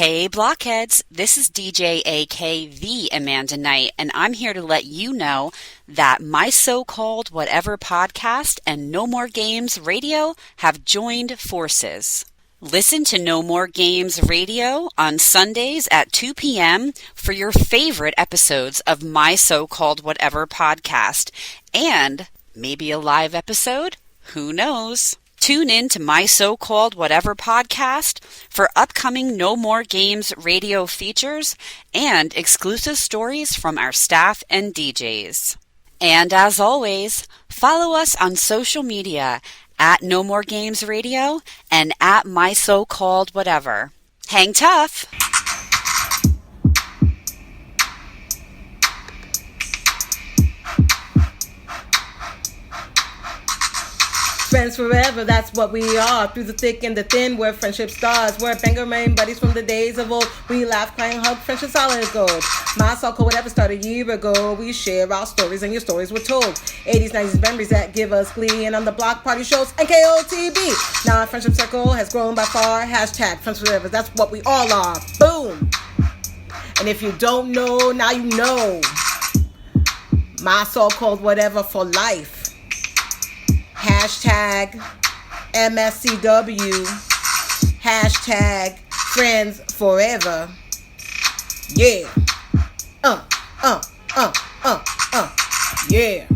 Hey Blockheads, this is DJ AK the Amanda Knight, and I'm here to let you know that my so-called whatever podcast and No More Games Radio have joined forces. Listen to No More Games Radio on Sundays at 2 p.m. for your favorite episodes of my so-called whatever podcast, and maybe a live episode? Who knows? Tune in to my so-called whatever podcast for upcoming No More Games radio features and exclusive stories from our staff and DJs. And as always, follow us on social media at No More Games Radio and at my so-called whatever. Hang tough! Friends forever, that's what we are. Through the thick and the thin, we're friendship stars. We're banger main buddies from the days of old. We laugh, cry, and hug, friendship solid gold. My so-called whatever started a year ago. We share our stories and your stories were told. 80s, 90s memories that give us glee. And on the block party shows and KOTB. Now our friendship circle has grown by far. Hashtag friends forever, that's what we all are. Boom! And if you don't know, now you know. My so-called whatever for life. Hashtag MSCW. Hashtag friends forever. Yeah. Yeah.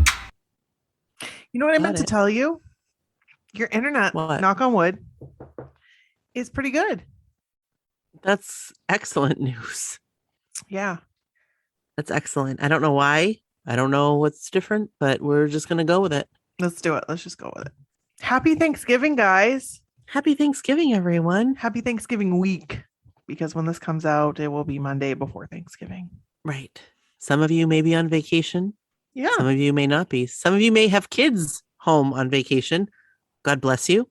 You know what I meant to tell you? Your internet, knock on wood, is pretty good. That's excellent news. Yeah. That's excellent. I don't know why. I don't know what's different, but we're just going to go with it. Let's do it. Let's just go with it. Happy Thanksgiving, guys. Happy Thanksgiving, everyone. Happy Thanksgiving week. Because when this comes out, it will be Monday before Thanksgiving. Right. Some of you may be on vacation. Yeah. Some of you may not be. Some of you may have kids home on vacation. God bless you.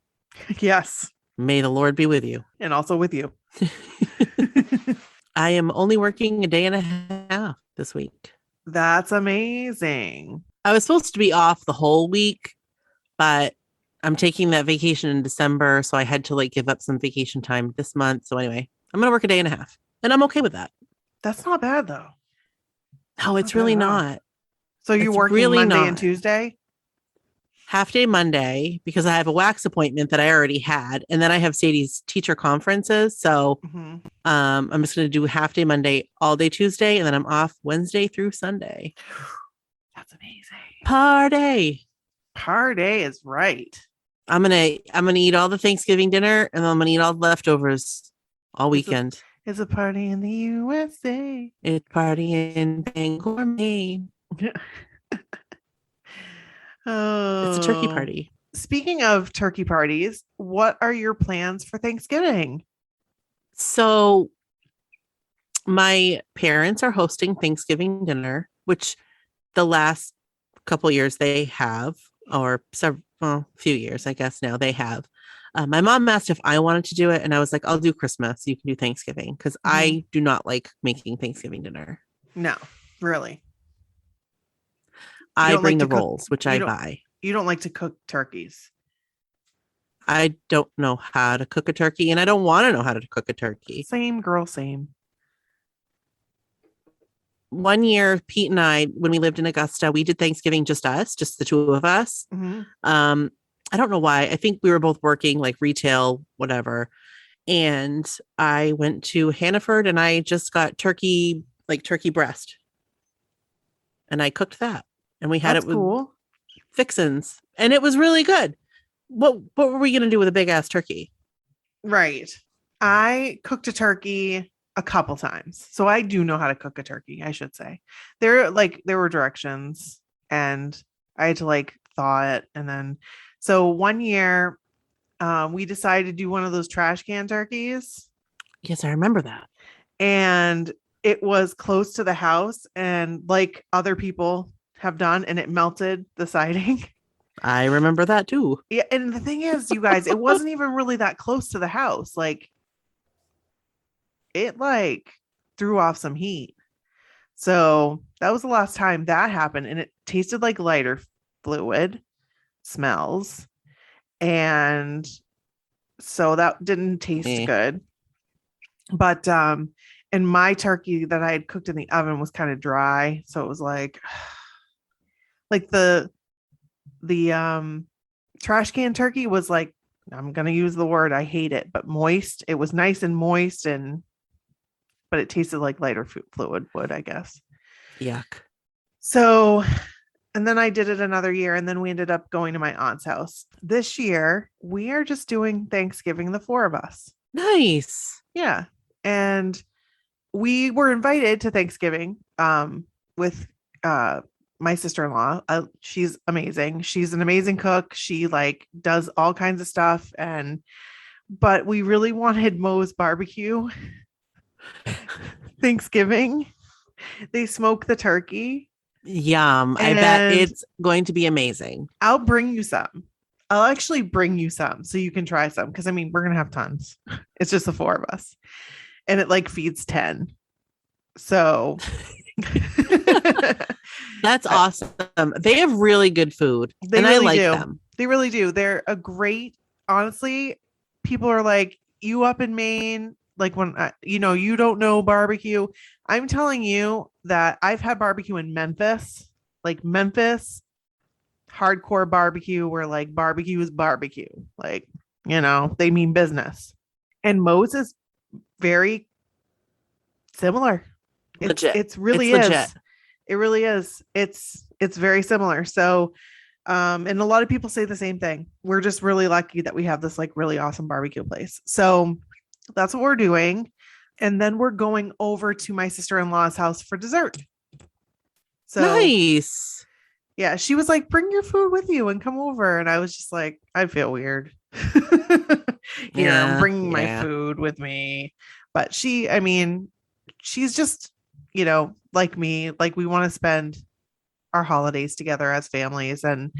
Yes. May the Lord be with you. And also with you. I am only working a day and a half this week. That's amazing. I was supposed to be off the whole week, but I'm taking that vacation in December. So I had to give up some vacation time this month. So anyway, I'm going to work a day and a half and I'm okay with that. That's not bad though. No, it's really not. So you're working really Monday and Tuesday? Half day Monday because I have a wax appointment that I already had. And then I have Sadie's teacher conferences. So I'm just going to do half day Monday, all day Tuesday. And then I'm off Wednesday through Sunday. That's amazing. Party is right. I'm gonna eat all the Thanksgiving dinner and then I'm gonna eat all the leftovers all weekend. It's a party in the USA. It's party in Bangor, Maine. Oh, it's a turkey party. Speaking of turkey parties, what are your plans for Thanksgiving? So my parents are hosting Thanksgiving dinner, which the last couple years they have, or several few years, I guess now they have. My mom asked if I wanted to do it, and I was like, "I'll do Christmas. You can do Thanksgiving," because I do not like making Thanksgiving dinner. No, really. I bring the rolls, which I buy. You don't like to cook turkeys. I don't know how to cook a turkey, and I don't want to know how to cook a turkey. Same girl, same. One year, Pete and I, when we lived in Augusta, we did Thanksgiving just the two of us. I don't know why. I think we were both working retail, whatever. And I went to Hannaford and I just got turkey breast. And I cooked that. And we had it with fixins. And it was really good. What were we going to do with a big ass turkey? Right. I cooked a turkey a couple times. So I do know how to cook a turkey, I should say. There were directions and I had to thaw it. And then, so one year we decided to do one of those trash can turkeys. Yes, I remember that. And it was close to the house and other people have done, and it melted the siding. I remember that too. Yeah. And the thing is, you guys, it wasn't even really that close to the house. It threw off some heat. So that was the last time that happened. And it tasted like lighter fluid smells. And so that didn't taste good. But and my turkey that I had cooked in the oven was kind of dry, so it was like the trash can turkey was like, I'm gonna use the word, I hate it, but moist. It was nice and moist, and but it tasted like lighter fluid would, I guess. Yuck. So, and then I did it another year, and then we ended up going to my aunt's house. This year, we are just doing Thanksgiving, the four of us. Nice. Yeah. And we were invited to Thanksgiving with my sister-in-law. She's amazing. She's an amazing cook. She like does all kinds of stuff, but we really wanted Moe's barbecue Thanksgiving. They smoke the turkey. Yum. I bet it's going to be amazing. I'll bring you some. I'll actually bring you some so you can try some, because I mean, we're gonna have tons. It's just the four of us, and it like feeds 10. So that's awesome. They have really good food, and I like them. They really do. They're a great, honestly, people are like, you up in Maine, like when you don't know barbecue. I'm telling you that I've had barbecue in Memphis, hardcore barbecue, where like barbecue is barbecue, like, they mean business. And Moe's is very similar. Legit. It's really is. Legit. It really is. It's very similar. So, and a lot of people say the same thing. We're just really lucky that we have this like really awesome barbecue place. So that's what we're doing. And then we're going over to my sister-in-law's house for dessert. So nice. Yeah. She was like, bring your food with you and come over. And I was just like, I feel weird. I'm bringing my food with me. But she's just, like me, like we want to spend our holidays together as families. And,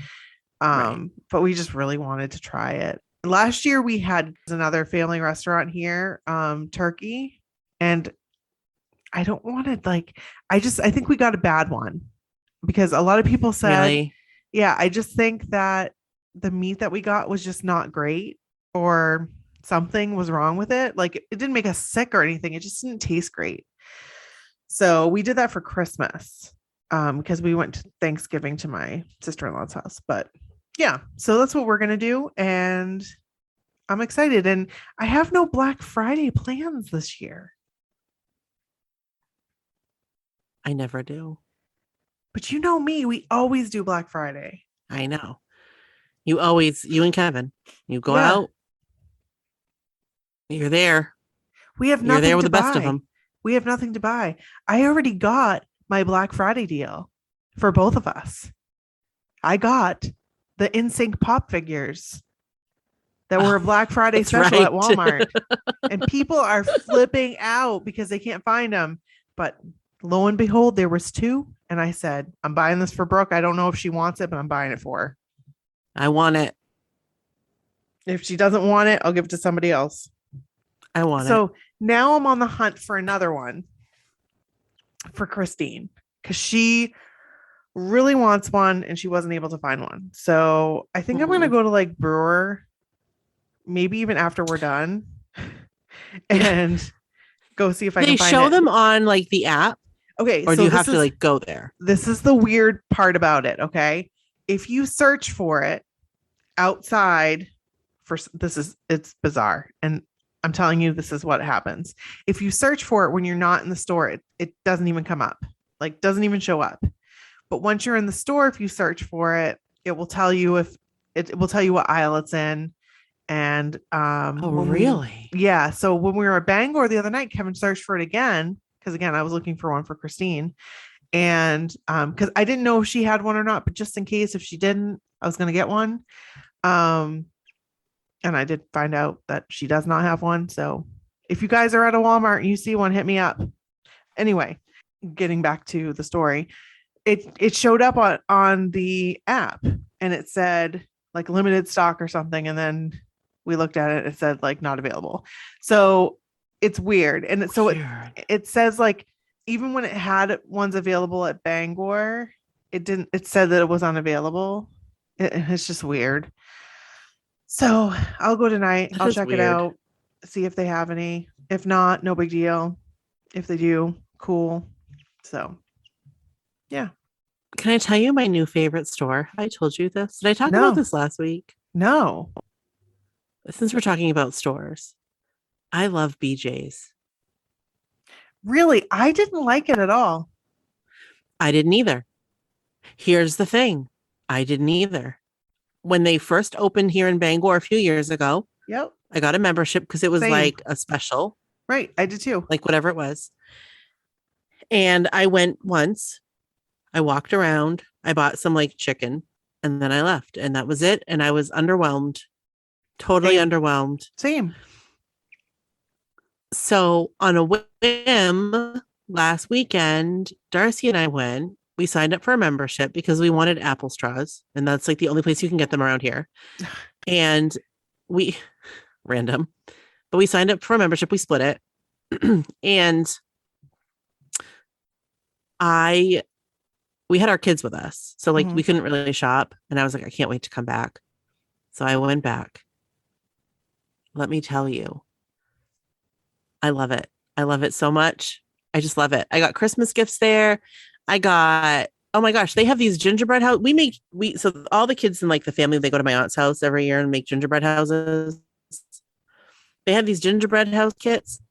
but we just really wanted to try it. Last year we had another family restaurant here, turkey. And I don't want to I think we got a bad one, because a lot of people said, really? Yeah, I just think that the meat that we got was just not great, or something was wrong with it. Like it didn't make us sick or anything. It just didn't taste great. So we did that for Christmas, because we went to Thanksgiving to my sister-in-law's house. But yeah, so that's what we're going to do. And I'm excited. And I have no Black Friday plans this year. I never do. But you know me, we always do Black Friday. I know. You and Kevin, you go out. You're there. We have nothing. You're there with the best of them. We have nothing to buy. I already got my Black Friday deal for both of us. I got the NSYNC pop figures that were a Black Friday special at Walmart. And people are flipping out because they can't find them. But lo and behold, there was 2. And I said, I'm buying this for Brooke. I don't know if she wants it, but I'm buying it for her. I want it. If she doesn't want it, I'll give it to somebody else. I want it. So now I'm on the hunt for another one for Christine, because she really wants one and she wasn't able to find one. So I think I'm going to go to like Brewer, maybe even after we're done, and go see if I can find it. They show them on like the app. Okay. Or do you have to like go there? This is the weird part about it. Okay. If you search for it outside it's bizarre. And I'm telling you, this is what happens. If you search for it when you're not in the store, it doesn't even come up, like doesn't even show up. But once you're in the store, if you search for it, it will tell you what aisle it's in. And really? Yeah. So when we were at Bangor the other night, Kevin searched for it again, because again, I was looking for one for Christine. And because I didn't know if she had one or not, but just in case if she didn't, I was going to get one. And I did find out that she does not have one. So if you guys are at a Walmart and you see one, hit me up. Anyway, getting back to the story, it showed up on the app and it said like limited stock or something. And then we looked at it. It said like not available. So it's weird. And so it says like, even when it had ones available at Bangor, it said that it was unavailable. It's just weird. So I'll go tonight. I'll check it out, see if they have any. If not, no big deal. If they do, cool. So, yeah. Can I tell you my new favorite store? I told you this. Did I talk No. about this last week? No. Since we're talking about stores, I love BJ's. Really? I didn't like it at all. I didn't either. Here's the thing. I didn't either. When they first opened here in Bangor a few years ago, Yep. I got a membership because it was Same. like a special, Right. I did too. like whatever it was. And I went once. I walked around. I bought some like chicken and then I left. And that was it. And I was underwhelmed. Totally Same. underwhelmed. Same. So on a whim last weekend, Darcy and I went. We signed up for a membership because we wanted apple straws. And that's like the only place you can get them around here. And we, random, but we signed up for a membership. We split it. And we had our kids with us. So like we couldn't really shop. And I was like, I can't wait to come back. So I went back. Let me tell you, I love it. I love it so much. I just love it. I got Christmas gifts there. I got, oh my gosh, they have these gingerbread house. So all the kids in like the family, they go to my aunt's house every year and make gingerbread houses. They have these gingerbread house kits,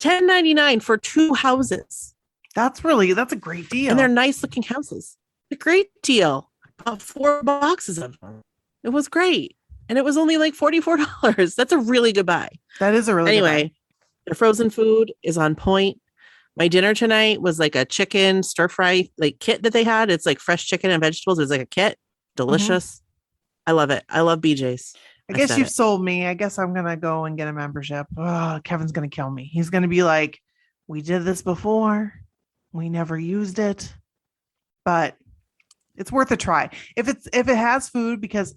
$10.99 for 2 houses. That's a great deal. And they're nice looking houses. A great deal. I bought 4 boxes of them. It was great. And it was only like $44. That's a really good buy. That is a really good Anyway, their frozen food is on point. My dinner tonight was like a chicken stir fry like kit that they had. It's like fresh chicken and vegetables. It was like a kit. Delicious. I love it. I love BJ's. I guess you've sold me. I guess I'm going to go and get a membership. Oh, Kevin's going to kill me. He's going to be like, we did this before. We never used it, but it's worth a try. If it has food, because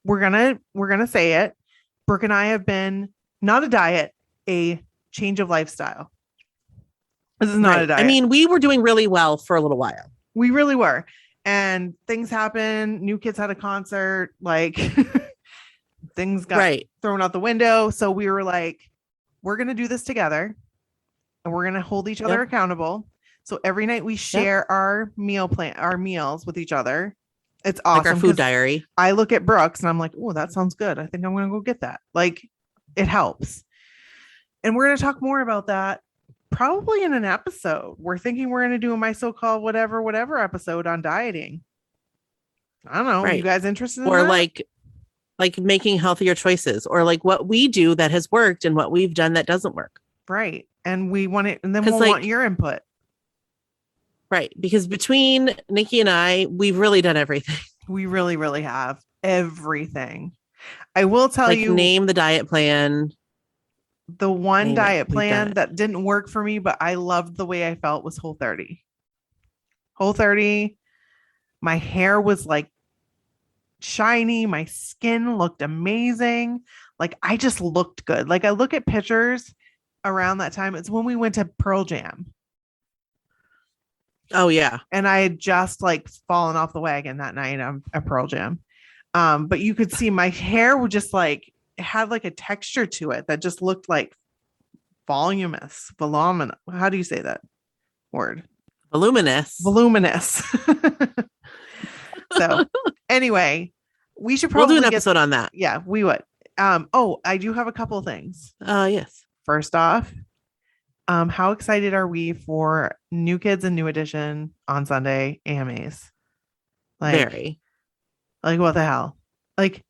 we're going to say it. Brooke and I have been not a diet, a change of lifestyle. This is not a diet. I mean, we were doing really well for a little while. We really were. And things happened. New Kids had a concert, like things got thrown out the window. So we were like, we're going to do this together and we're going to hold each other accountable. So every night we share our meals with each other. It's awesome. Like our food diary. I look at Brooks and I'm like, oh, that sounds good. I think I'm going to go get that. Like it helps. And we're going to talk more about that probably in an episode. We're thinking we're going to do a My So-Called whatever episode on dieting. I don't know. Are you guys interested in or that? like making healthier choices, or like what we do that has worked and what we've done that doesn't work. Right. And we want it, and then we'll want your input. Right. Because between Nikki and I, we've really done everything. We really, really have everything. I will tell you, name the diet plan. The one diet plan that didn't work for me, but I loved the way I felt, was Whole30. Whole30. My hair was like shiny. My skin looked amazing. Like I just looked good. Like I look at pictures around that time. It's when we went to Pearl Jam. Oh yeah. And I had just like fallen off the wagon that night at Pearl Jam. But you could see my hair was just like, it had like a texture to it that just looked like voluminous. How do you say that word? Voluminous. So anyway, we should probably do an episode on that. Yeah, we would. I do have a couple of things. Yes. First off, how excited are we for New Kids and New Edition on Sunday AMAs? Very. Like what the hell? Like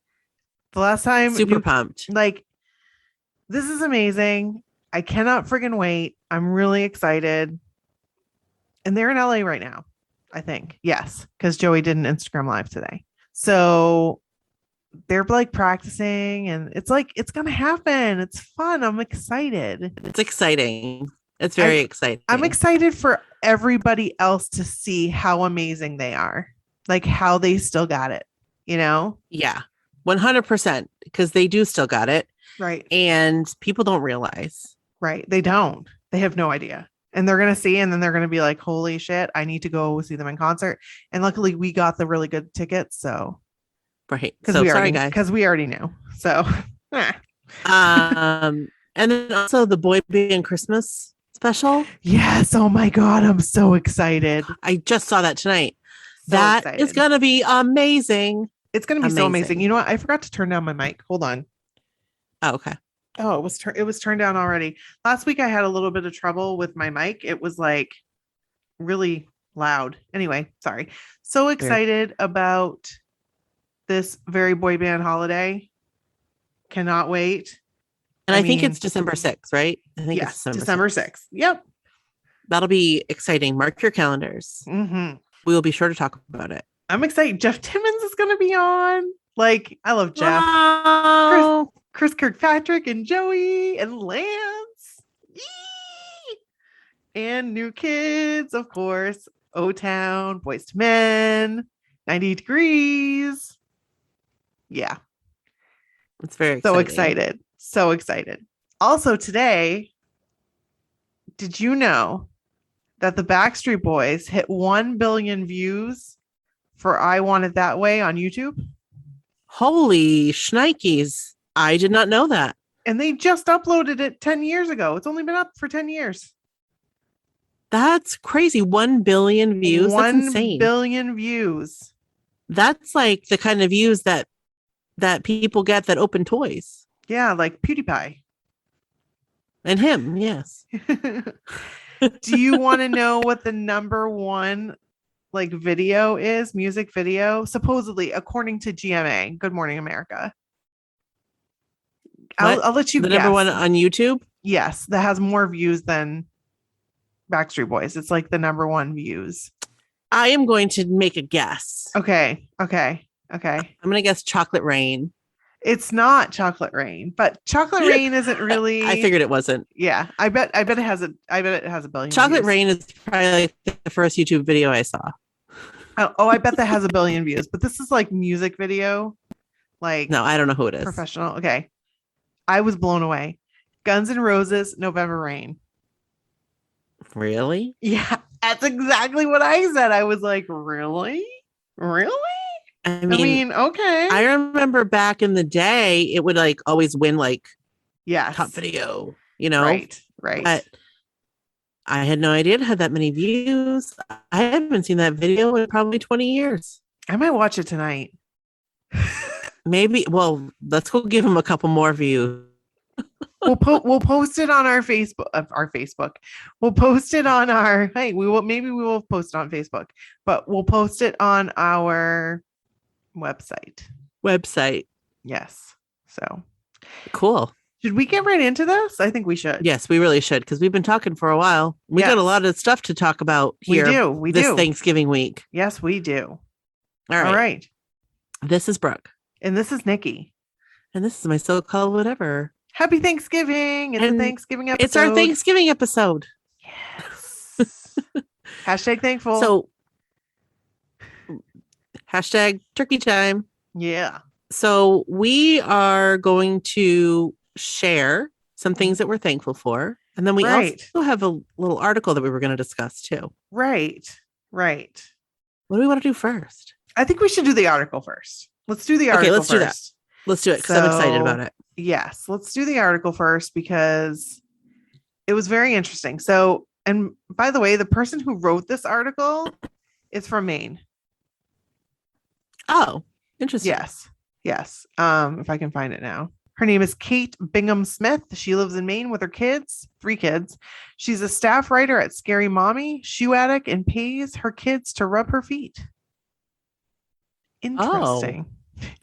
the last time, super pumped. Like this is amazing. I cannot friggin' wait. I'm really excited. And they're in LA right now, I think. Yes, because Joey did an Instagram live today. So they're like practicing, and it's like it's gonna happen. It's fun. I'm excited. It's exciting. It's very exciting. I'm excited for everybody else to see how amazing they are, like how they still got it, you know? Yeah, 100%, because they do still got it. Right. And people don't realize. Right. They don't. They have no idea. And they're going to see, and then they're going to be like, holy shit, I need to go see them in concert. And luckily we got the really good tickets. So, right. Because we already knew. So, and And then also the boy band Christmas special. Yes. Oh my God. I'm so excited. I just saw that tonight. So That excited. is going to be amazing. It's going to be so amazing. You know what? I forgot to turn down my mic. Hold on. Oh, okay. Oh, it was turned down already. Last week I had a little bit of trouble with my mic. It was like really loud. Anyway, sorry. So excited about this very boy band holiday. Cannot wait. And I think it's December 6th, right? I think yes, it's December 6th. Yep. That'll be exciting. Mark your calendars. Mm-hmm. We will be sure to talk about it. I'm excited. Jeff Timmons is going to be on. Like, I love Jeff. Oh. Chris Kirkpatrick and Joey and Lance. Yee! And New Kids, of course. O-Town, Boys to Men, 90 Degrees. Yeah. It's very exciting. So excited. So excited. Also today, did you know that the Backstreet Boys hit 1 billion views for I Want It That Way on YouTube? Holy shnikes. I did not know that. And they just uploaded it 10 years ago. It's only been up for 10 years. That's crazy. 1 billion views. That's insane. 1 billion views. That's like the kind of views that people get that open toys. Yeah, like PewDiePie. And him, yes. Do you want to know what the number one like video is? Music video? Supposedly, according to GMA, Good Morning America. I'll let you the guess. Number one on YouTube? Yes, that has more views than Backstreet Boys. It's like the number one views. I am going to make a guess. Okay. I'm going to guess Chocolate Rain. It's not Chocolate Rain, but Chocolate Rain isn't really. I figured it wasn't. Yeah, I bet it has a billion. Chocolate views. Rain is probably like the first YouTube video I saw. Oh, I bet that has a billion views, but this is like music video. Like, no, I don't know who it is. Professional. Okay. I was blown away. Guns N' Roses, November Rain. Really? Yeah, that's exactly what I said. I was like, really? I mean, okay. I remember back in the day, it would like always win like yes. top video, you know? Right. But I had no idea it had that many views. I haven't seen that video in probably 20 years. I might watch it tonight. Maybe. Well, let's go give him a couple more views. We'll post it on our Facebook. We'll post it on our. Hey, we will post it on Facebook, but we'll post it on our website. Yes. So cool. Should we get right into this? I think we should. Yes, we really should, because we've been talking for a while. We got a lot of stuff to talk about here. We do. This Thanksgiving week. Yes, we do. All right. This is Brooke. And this is Nikki. And this is my so-called whatever. Happy Thanksgiving. It's a Thanksgiving episode. It's our Thanksgiving episode. Yes. Hashtag thankful. So hashtag turkey time. Yeah. So we are going to share some things that we're thankful for. And then we also have a little article that we were going to discuss too. Right. What do we want to do first? I think we should do the article first. Let's do the article first. Do that. Let's do it because I'm excited about it. Yes, let's do the article first because it was very interesting. So, and by the way, the person who wrote this article is from Maine. Oh, interesting. Yes. If I can find it now. Her name is Kate Bingham Smith. She lives in Maine with her kids, 3 kids. She's a staff writer at Scary Mommy, Shoe Attic, and pays her kids to rub her feet. Interesting. Oh,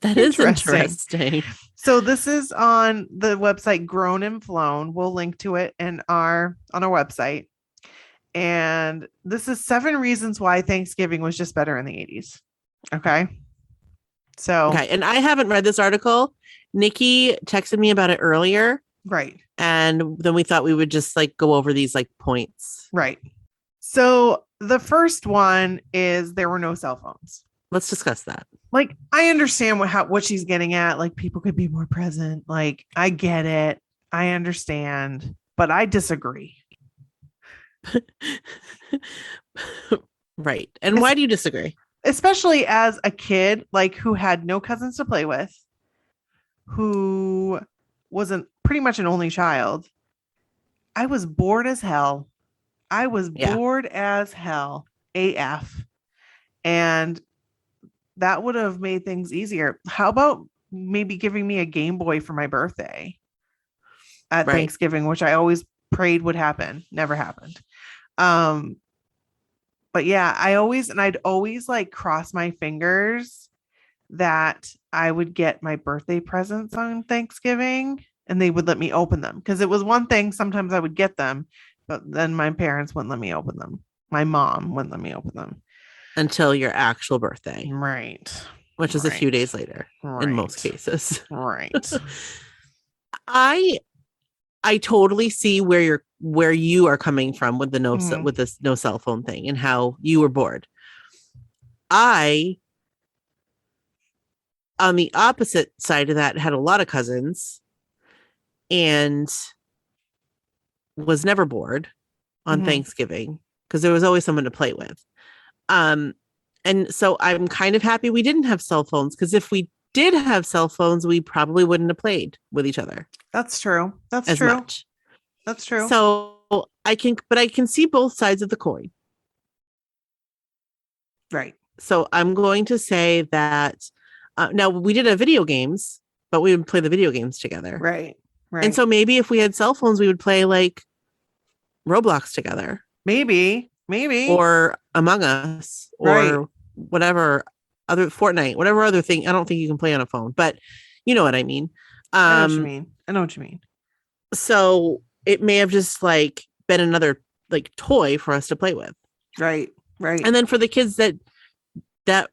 that is interesting. So this is on the website Grown and Flown. We'll link to it on our website. And this is 7 reasons why Thanksgiving was just better in the 80s. Okay. And I haven't read this article. Nikki texted me about it earlier. Right. And then we thought we would just like go over these like points. Right. So the first one is there were no cell phones. Let's discuss that. Like, I understand what she's getting at. Like, people could be more present. Like, I get it. I understand, but I disagree. Right. And why do you disagree? Especially as a kid, like, who had no cousins to play with, who wasn't pretty much an only child. I was bored as hell. I was Yeah. bored as hell. AF. And that would have made things easier. How about maybe giving me a Game Boy for my birthday at Right. Thanksgiving, which I always prayed would happen. Never happened. But yeah, I'd always like cross my fingers that I would get my birthday presents on Thanksgiving and they would let me open them. Because it was one thing, sometimes I would get them, but then my parents wouldn't let me open them. My mom wouldn't let me open them. Until your actual birthday. Right. Which is a few days later in most cases. Right. I totally see where you are coming from with the with this no cell phone thing and how you were bored. I, on the opposite side of that, had a lot of cousins and was never bored on Thanksgiving because there was always someone to play with. And so I'm kind of happy we didn't have cell phones, because if we did have cell phones, we probably wouldn't have played with each other. That's true. That's as true. Much. That's true. So I can see both sides of the coin. Right. So I'm going to say that now we did have video games, but we would play the video games together. Right. Right. And so maybe if we had cell phones, we would play like Roblox together. Maybe. Or Among Us or whatever other Fortnite, whatever other thing. I don't think you can play on a phone, but you know what I mean. I know what you mean. So it may have just like been another like toy for us to play with. Right. And then for the kids that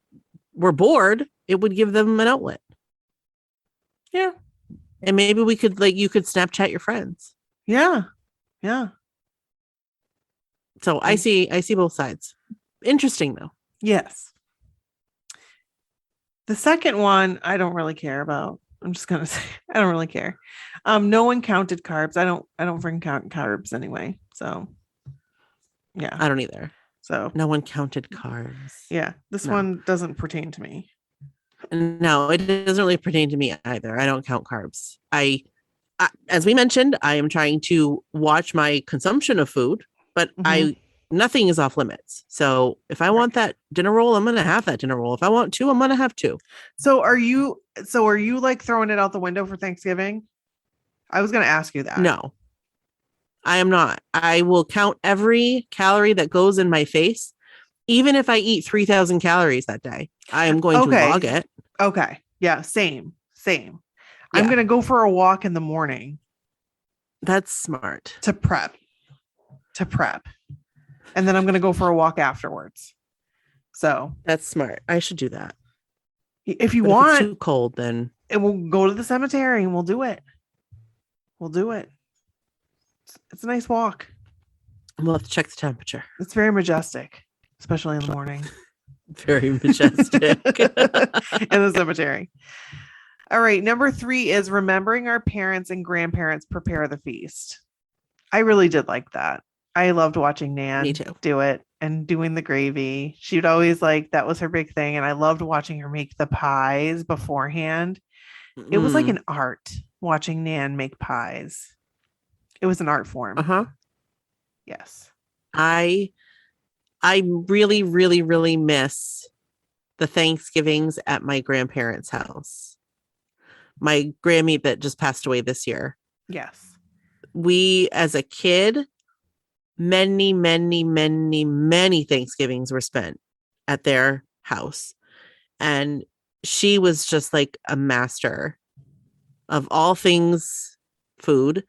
were bored, it would give them an outlet. Yeah. And maybe we could you could Snapchat your friends. Yeah. So I see both sides. Interesting though. Yes. The second one, I don't really care about. I'm just gonna say I don't really care. No one counted carbs. I don't freaking count carbs anyway. So yeah. I don't either. So no one counted carbs. Yeah. This one doesn't pertain to me. No, it doesn't really pertain to me either. I don't count carbs. I as we mentioned, I am trying to watch my consumption of food, but nothing is off limits. So if I want that dinner roll, I'm going to have that dinner roll. If I want two, I'm going to have two. So are you like throwing it out the window for Thanksgiving? I was going to ask you that. No, I am not. I will count every calorie that goes in my face. Even if I eat 3,000 calories that day, I am going to log it. Okay. Yeah. Same. Yeah. I'm going to go for a walk in the morning. That's smart. To prep. And then I'm going to go for a walk afterwards. So that's smart. I should do that. If you want. If it's too cold, then. And we'll go to the cemetery and we'll do it. It's a nice walk. We'll have to check the temperature. It's very majestic, especially in the morning. Very majestic. In the cemetery. All right. Number 3 is remembering our parents and grandparents prepare the feast. I really did like that. I loved watching Nan do it and doing the gravy. She would always that was her big thing. And I loved watching her make the pies beforehand. It was like an art watching Nan make pies. It was an art form. Yes. I really, really, really miss the Thanksgivings at my grandparents' house. My Grammy that just passed away this year. Yes. We, as a kid, many, many, many, many Thanksgivings were spent at their house. And she was just like a master of all things food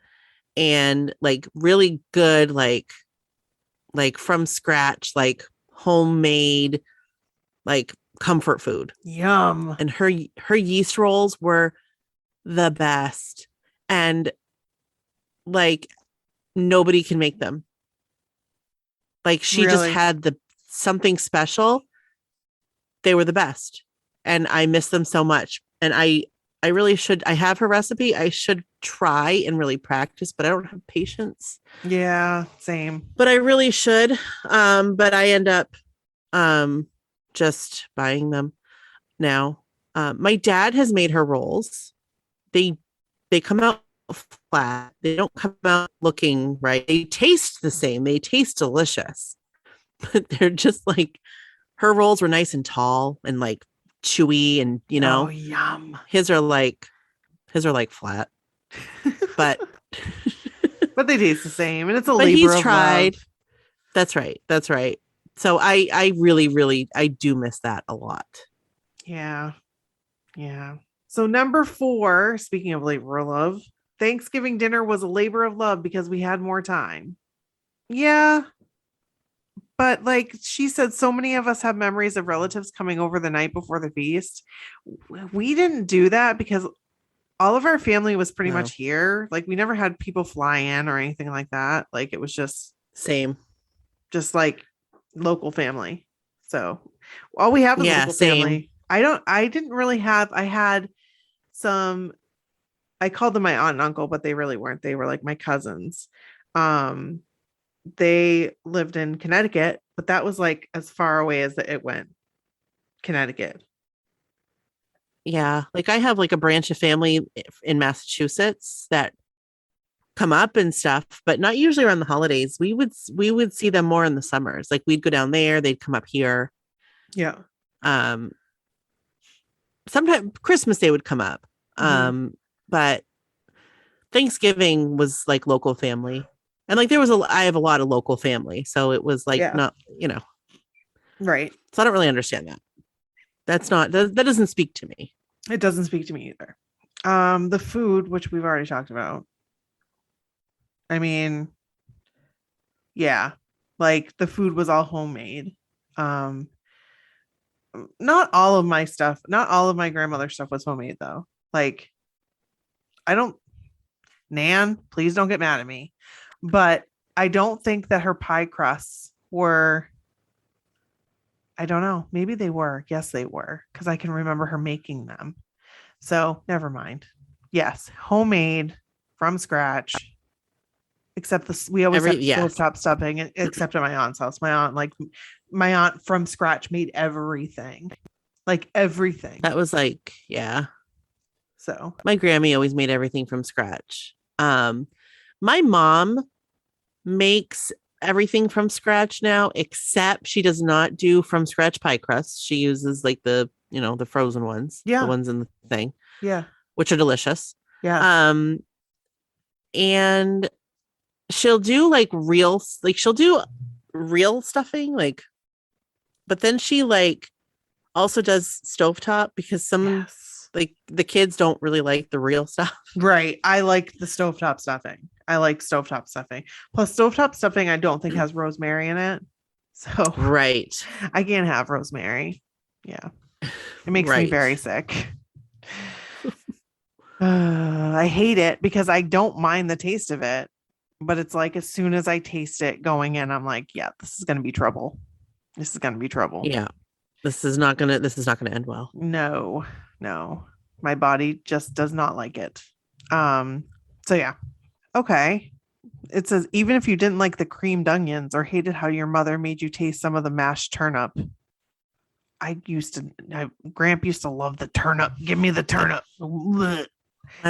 and like really good, like from scratch, like homemade, like comfort food. Yum. And her yeast rolls were the best. And like nobody can make them. Like she just had something special. They were the best. And I miss them so much. And I really should. I have her recipe. I should try and really practice, but I don't have patience. Yeah, same. But I really should. But I end up just buying them now. My dad has made her rolls. They come out flat. They don't come out looking right. They taste the same. They taste delicious, but they're just like her rolls were nice and tall and like chewy, and Oh, yum. his are like flat, but But they taste the same, and it's a but labor he's of tried. love. That's right. So I really I do miss that a lot. Yeah. So number 4, speaking of labor of love, Thanksgiving dinner was a labor of love because we had more time. Yeah. But like she said, so many of us have memories of relatives coming over the night before the feast. We didn't do that because all of our family was pretty No. much here. Like we never had people fly in or anything like that. Like it was just Same. like local family. So all we have is local family. I didn't really have, I had some, I called them my aunt and uncle, but they really weren't. They were like my cousins. They lived in Connecticut, but that was like as far away as it went. Connecticut. Yeah. Like I have like a branch of family in Massachusetts that come up and stuff, but not usually around the holidays. We would see them more in the summers. Like we'd go down there, they'd come up here. Yeah. Sometimes Christmas Day would come up. But Thanksgiving was like local family. And like I have a lot of local family. So it was like not, Right. So I don't really understand that. That doesn't speak to me. It doesn't speak to me either. The food, which we've already talked about. I mean, yeah, like the food was all homemade. Not all of my grandmother's stuff was homemade though. Like, Nan, please don't get mad at me, but I don't think that her pie crusts were, I don't know, maybe they were. Yes, they were, because I can remember her making them. So never mind. Yes, homemade from scratch. Except we always had stovetop stuffing, except at my aunt's house. My aunt from scratch made everything. Like everything. That was like, yeah. So my Grammy always made everything from scratch. My mom makes everything from scratch now, except she does not do from scratch pie crusts. She uses like the frozen ones, the ones in the thing, which are delicious. And she'll do real stuffing, but then she also does stovetop because the kids don't really like the real stuff. Right. I like the stovetop stuffing. Plus stovetop stuffing I don't think has rosemary in it. So right. I can't have rosemary. Yeah. It makes me very sick. I hate it because I don't mind the taste of it. But it's like as soon as I taste it going in, I'm like, yeah, this is going to be trouble. Yeah. This is not going to end well. No. My body just does not like it. So yeah. Okay. It says, even if you didn't like the creamed onions or hated how your mother made you taste some of the mashed turnip. Gramp used to love the turnip. Give me the turnip. My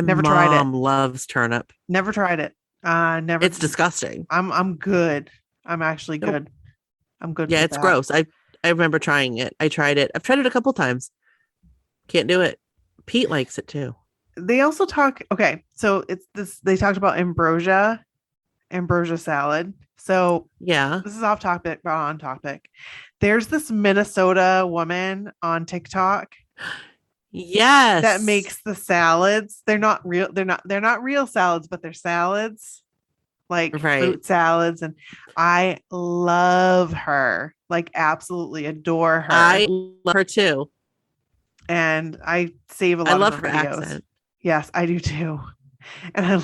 mom loves turnip. Never tried it. Never. It's disgusting. I'm good. I'm actually good. I'm good. Yeah, it's gross. I remember trying it. I tried it. I've tried it a couple times. Can't do it. Pete likes it too. They also talk. Okay, so it's this. They talked about ambrosia salad. So yeah, this is off topic, but on topic. There's this Minnesota woman on TikTok. Yes. That makes the salads. They're not real. They're not real salads, but they're salads, like fruit salads. And I love her, absolutely adore her. I love her too. And I save a lot of her videos. Accent. Yes, I do too. And I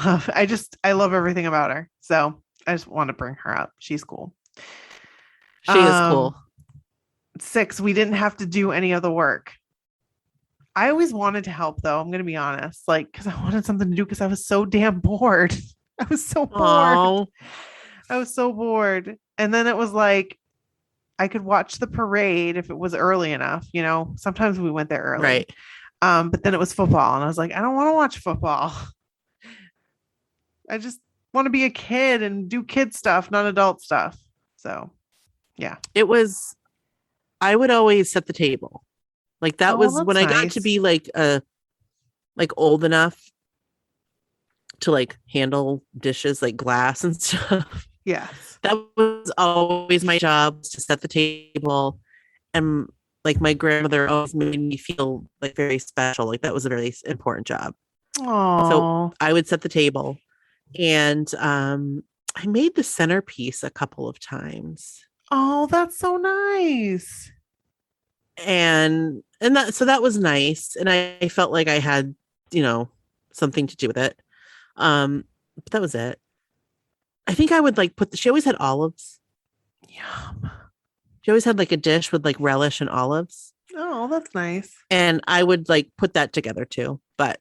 love everything about her. So I just want to bring her up. She's cool. She is cool. 6, we didn't have to do any of the work. I always wanted to help though. I'm going to be honest, because I wanted something to do because I was so damn bored. I was so bored. And then it was I could watch the parade if it was early enough, sometimes we went there early. Right. But then it was football and I was like, I don't want to watch football. I just want to be a kid and do kid stuff, not adult stuff. So, yeah. I would always set the table. Like that was when I got to be like old enough to like handle dishes like glass and stuff. Yes. That was always my job, to set the table. And like my grandmother always made me feel like very special. Like that was a very important job. Aww. So I would set the table, and I made the centerpiece a couple of times. Oh, that's so nice. And that was nice. And I felt like I had, something to do with it. But that was it. I think I would like she always had olives. Yum. She always had like a dish with like relish and olives. Oh, that's nice. And I would like put that together too. But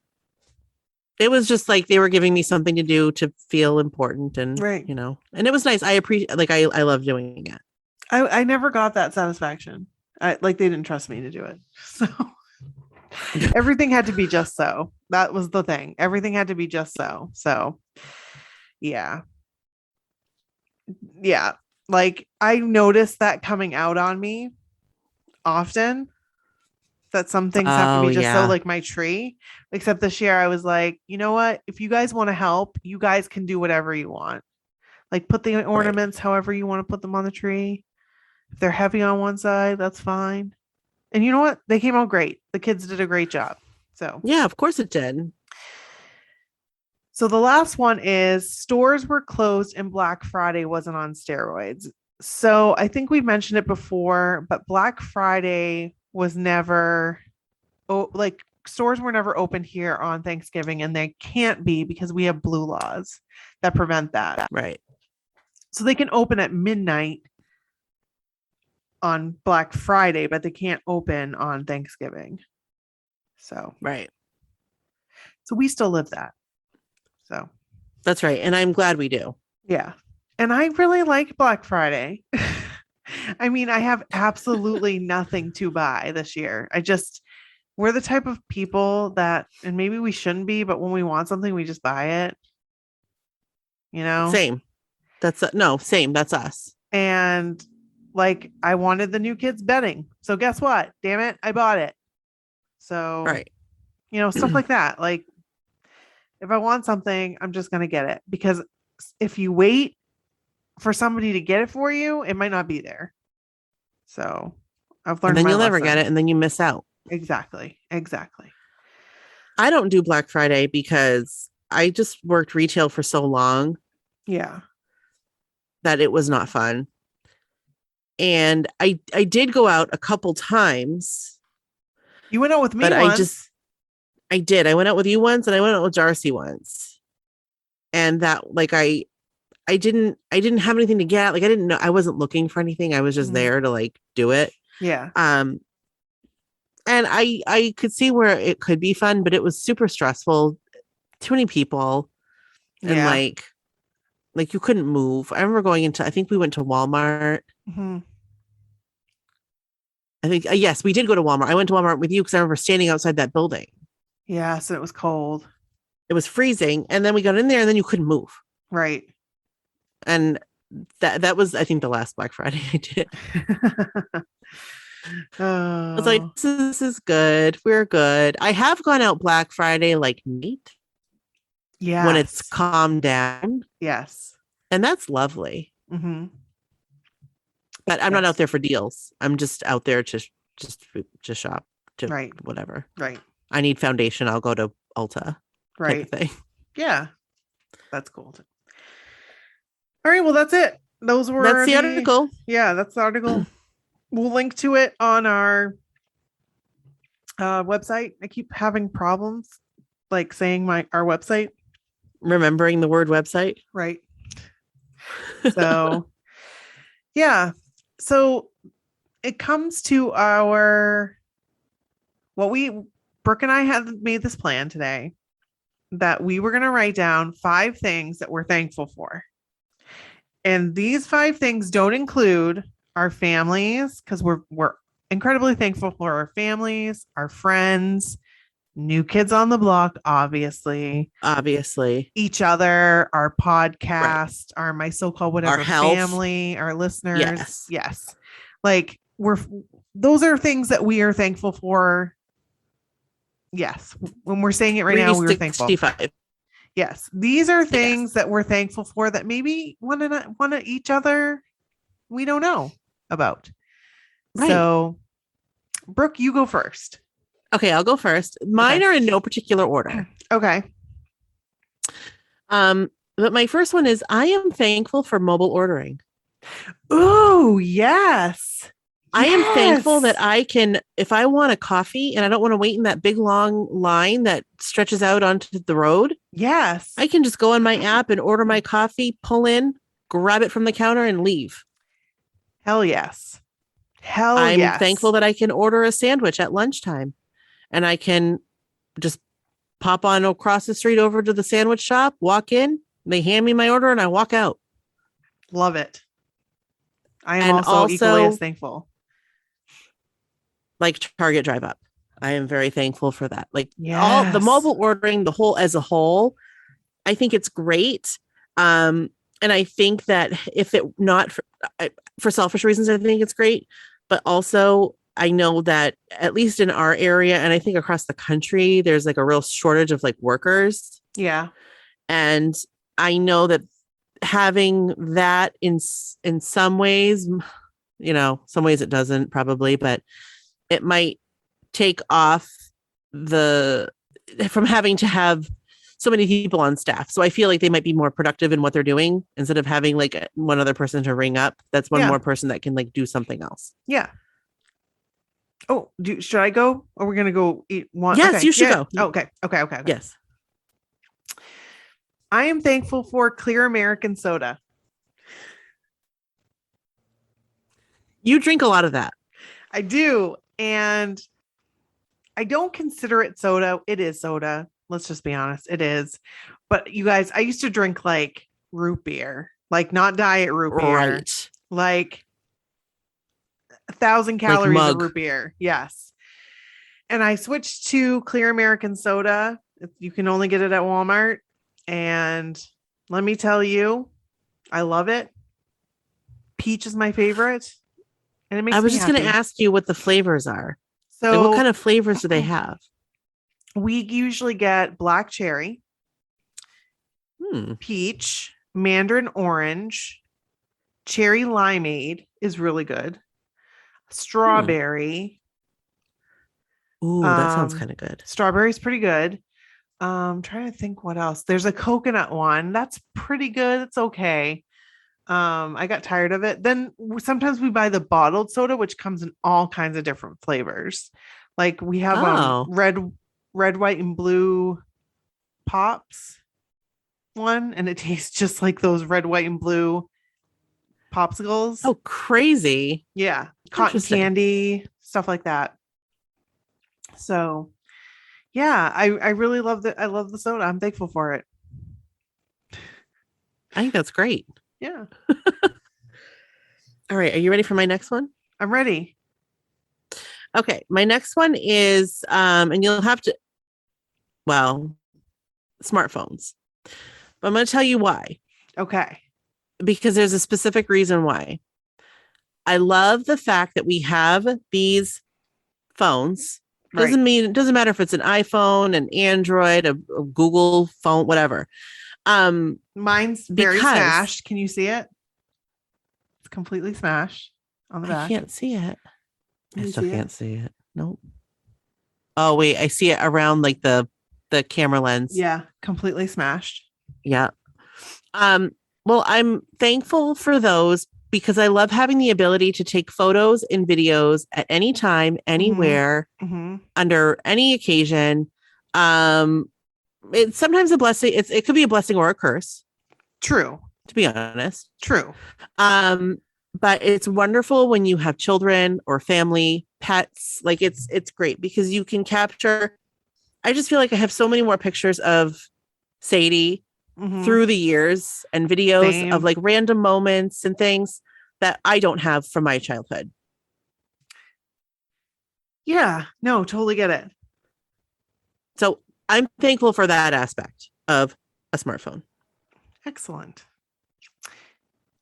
it was just like they were giving me something to do to feel important, and right. And it was nice. I appreciate, like I love doing it. I never got that satisfaction. They didn't trust me to do it. So everything had to be just so. That was the thing. Everything had to be just so. So yeah. Yeah. Like I noticed that coming out on me often, that some things have to be just so, like my tree. Except this year I was like, you know what? If you guys want to help, you guys can do whatever you want. Like put the ornaments however you want to put them on the tree. If they're heavy on one side, that's fine. And you know what? They came out great. The kids did a great job. So yeah, of course it did. So the last one is stores were closed and Black Friday wasn't on steroids. So I think we mentioned it before, but Black Friday was never, stores were never open here on Thanksgiving, and they can't be because we have blue laws that prevent that. Right. So they can open at midnight on Black Friday, but they can't open on Thanksgiving. So, right. So we still live that. So that's right. And I'm glad we do. Yeah. And I really like Black Friday. I mean, I have absolutely nothing to buy this year. We're the type of people that, and maybe we shouldn't be, but when we want something, we just buy it. Same. Same. That's us. And like, I wanted the new kids bedding. So guess what? Damn it. I bought it. So, right. Stuff like that. Like, if I want something, I'm just going to get it, because if you wait for somebody to get it for you, it might not be there. So I've learned. And then you'll never get it, and then you miss out. Exactly. I don't do Black Friday because I just worked retail for so long. Yeah. That it was not fun. And I did go out a couple times. You went out with me once. I did. I went out with you once, and I went out with Darcy once. And that, like, I didn't have anything to get. Like, I didn't know, I wasn't looking for anything. I was just there to like do it. Yeah. And I could see where it could be fun, but it was super stressful. Too many people. And like you couldn't move. I remember I think we went to Walmart. Mm-hmm. I think, yes, we did go to Walmart. I went to Walmart with you because I remember standing outside that building. Yeah, so it was cold. It was freezing. And then we got in there, and then you couldn't move. Right. And that was, I think, the last Black Friday I did. I was like, this is good. We're good. I have gone out Black Friday like night. Yeah. When it's calmed down. Yes. And that's lovely. Mm-hmm. But I'm not out there for deals. I'm just out there to shop. Right. Whatever. Right. I need foundation. I'll go to Ulta. Right. Type of thing. Yeah. That's cool. All right. Well, that's it. That's the article. Yeah, that's the article. We'll link to it on our website. I keep having problems like saying our website. Remembering the word website. Right. So, yeah. So it comes to Brooke and I had made this plan today that we were going to write down 5 things that we're thankful for. And these 5 things don't include our families, because we're incredibly thankful for our families, our friends, New Kids on the Block, obviously. Obviously. Each other, our podcast, our My So-Called Whatever Our health. family, our listeners. Yes. Yes. Like those are things that we are thankful for. Yes. When we're saying it right now, we're thankful. 365. Yes. These are things that we're thankful for that maybe one of each other we don't know about. Right. So, Brooke, you go first. Okay, I'll go first. Mine are in no particular order. Okay. But my first one is I am thankful for mobile ordering. Oh, yes. I am thankful that I can, if I want a coffee and I don't want to wait in that big long line that stretches out onto the road. Yes. I can just go on my app and order my coffee, pull in, grab it from the counter and leave. Hell yes. I'm thankful that I can order a sandwich at lunchtime and I can just pop on across the street over to the sandwich shop, walk in, they hand me my order and I walk out. Love it. I am also equally as thankful. Like Target Drive Up. I am very thankful for that. Like all the mobile ordering, the whole as a whole, I think it's great. And I think that if it not for selfish reasons, I think it's great. But also I know that at least in our area and I think across the country, there's like a real shortage of like workers. Yeah. And I know that having that in some ways, you know, some ways it doesn't probably, but it might take off from having to have so many people on staff. So I feel like they might be more productive in what they're doing instead of having like one other person to ring up. That's one more person that can like do something else. Yeah. Oh, should I go? Or we're going to go eat one? Yes, okay. you should go. Oh, okay. Yes. I am thankful for Clear American soda. You drink a lot of that. I do. And I don't consider it soda. It is soda. Let's just be honest. It is. But you guys, I used to drink like root beer, like not diet root beer, right? Like 1,000 calories like of root beer. Yes. And I switched to Clear American soda. You can only get it at Walmart. And let me tell you, I love it. Peach is my favorite. And it makes I was me just going to ask you what the flavors are. So like what kind of flavors do they have? We usually get black cherry, peach, mandarin orange, cherry limeade is really good. Strawberry. Ooh, that sounds kind of good. Strawberry's pretty good. Trying to think what else. There's a coconut one. That's pretty good. It's okay. I got tired of it. Then sometimes we buy the bottled soda, which comes in all kinds of different flavors. Like we have red, white, and blue pops one, and it tastes just like those red, white, and blue popsicles. Oh, crazy. Yeah. Cotton candy, stuff like that. So yeah, I really love I love the soda. I'm thankful for it. I think that's great. Yeah. All right. Are you ready for my next one? I'm ready. Okay. My next one is, and you'll have to, smartphones. But I'm going to tell you why. Okay. Because there's a specific reason why. I love the fact that we have these phones. It doesn't matter if it's an iPhone, an Android, a Google phone, whatever. Mine's very smashed. Can you see it? It's completely smashed on the back. I can't see it. I still can't see it. Nope. Oh wait, I see it around like the camera lens. Yeah, completely smashed. Yeah. Well, I'm thankful for those because I love having the ability to take photos and videos at any time, anywhere, under any occasion. It's sometimes a blessing. It could be a blessing or a curse. True. To be honest. True. But it's wonderful when you have children or family, pets. Like it's great because you can capture. I just feel like I have so many more pictures of Sadie through the years and videos of like random moments and things that I don't have from my childhood. Yeah, no, totally get it. So I'm thankful for that aspect of a smartphone. Excellent.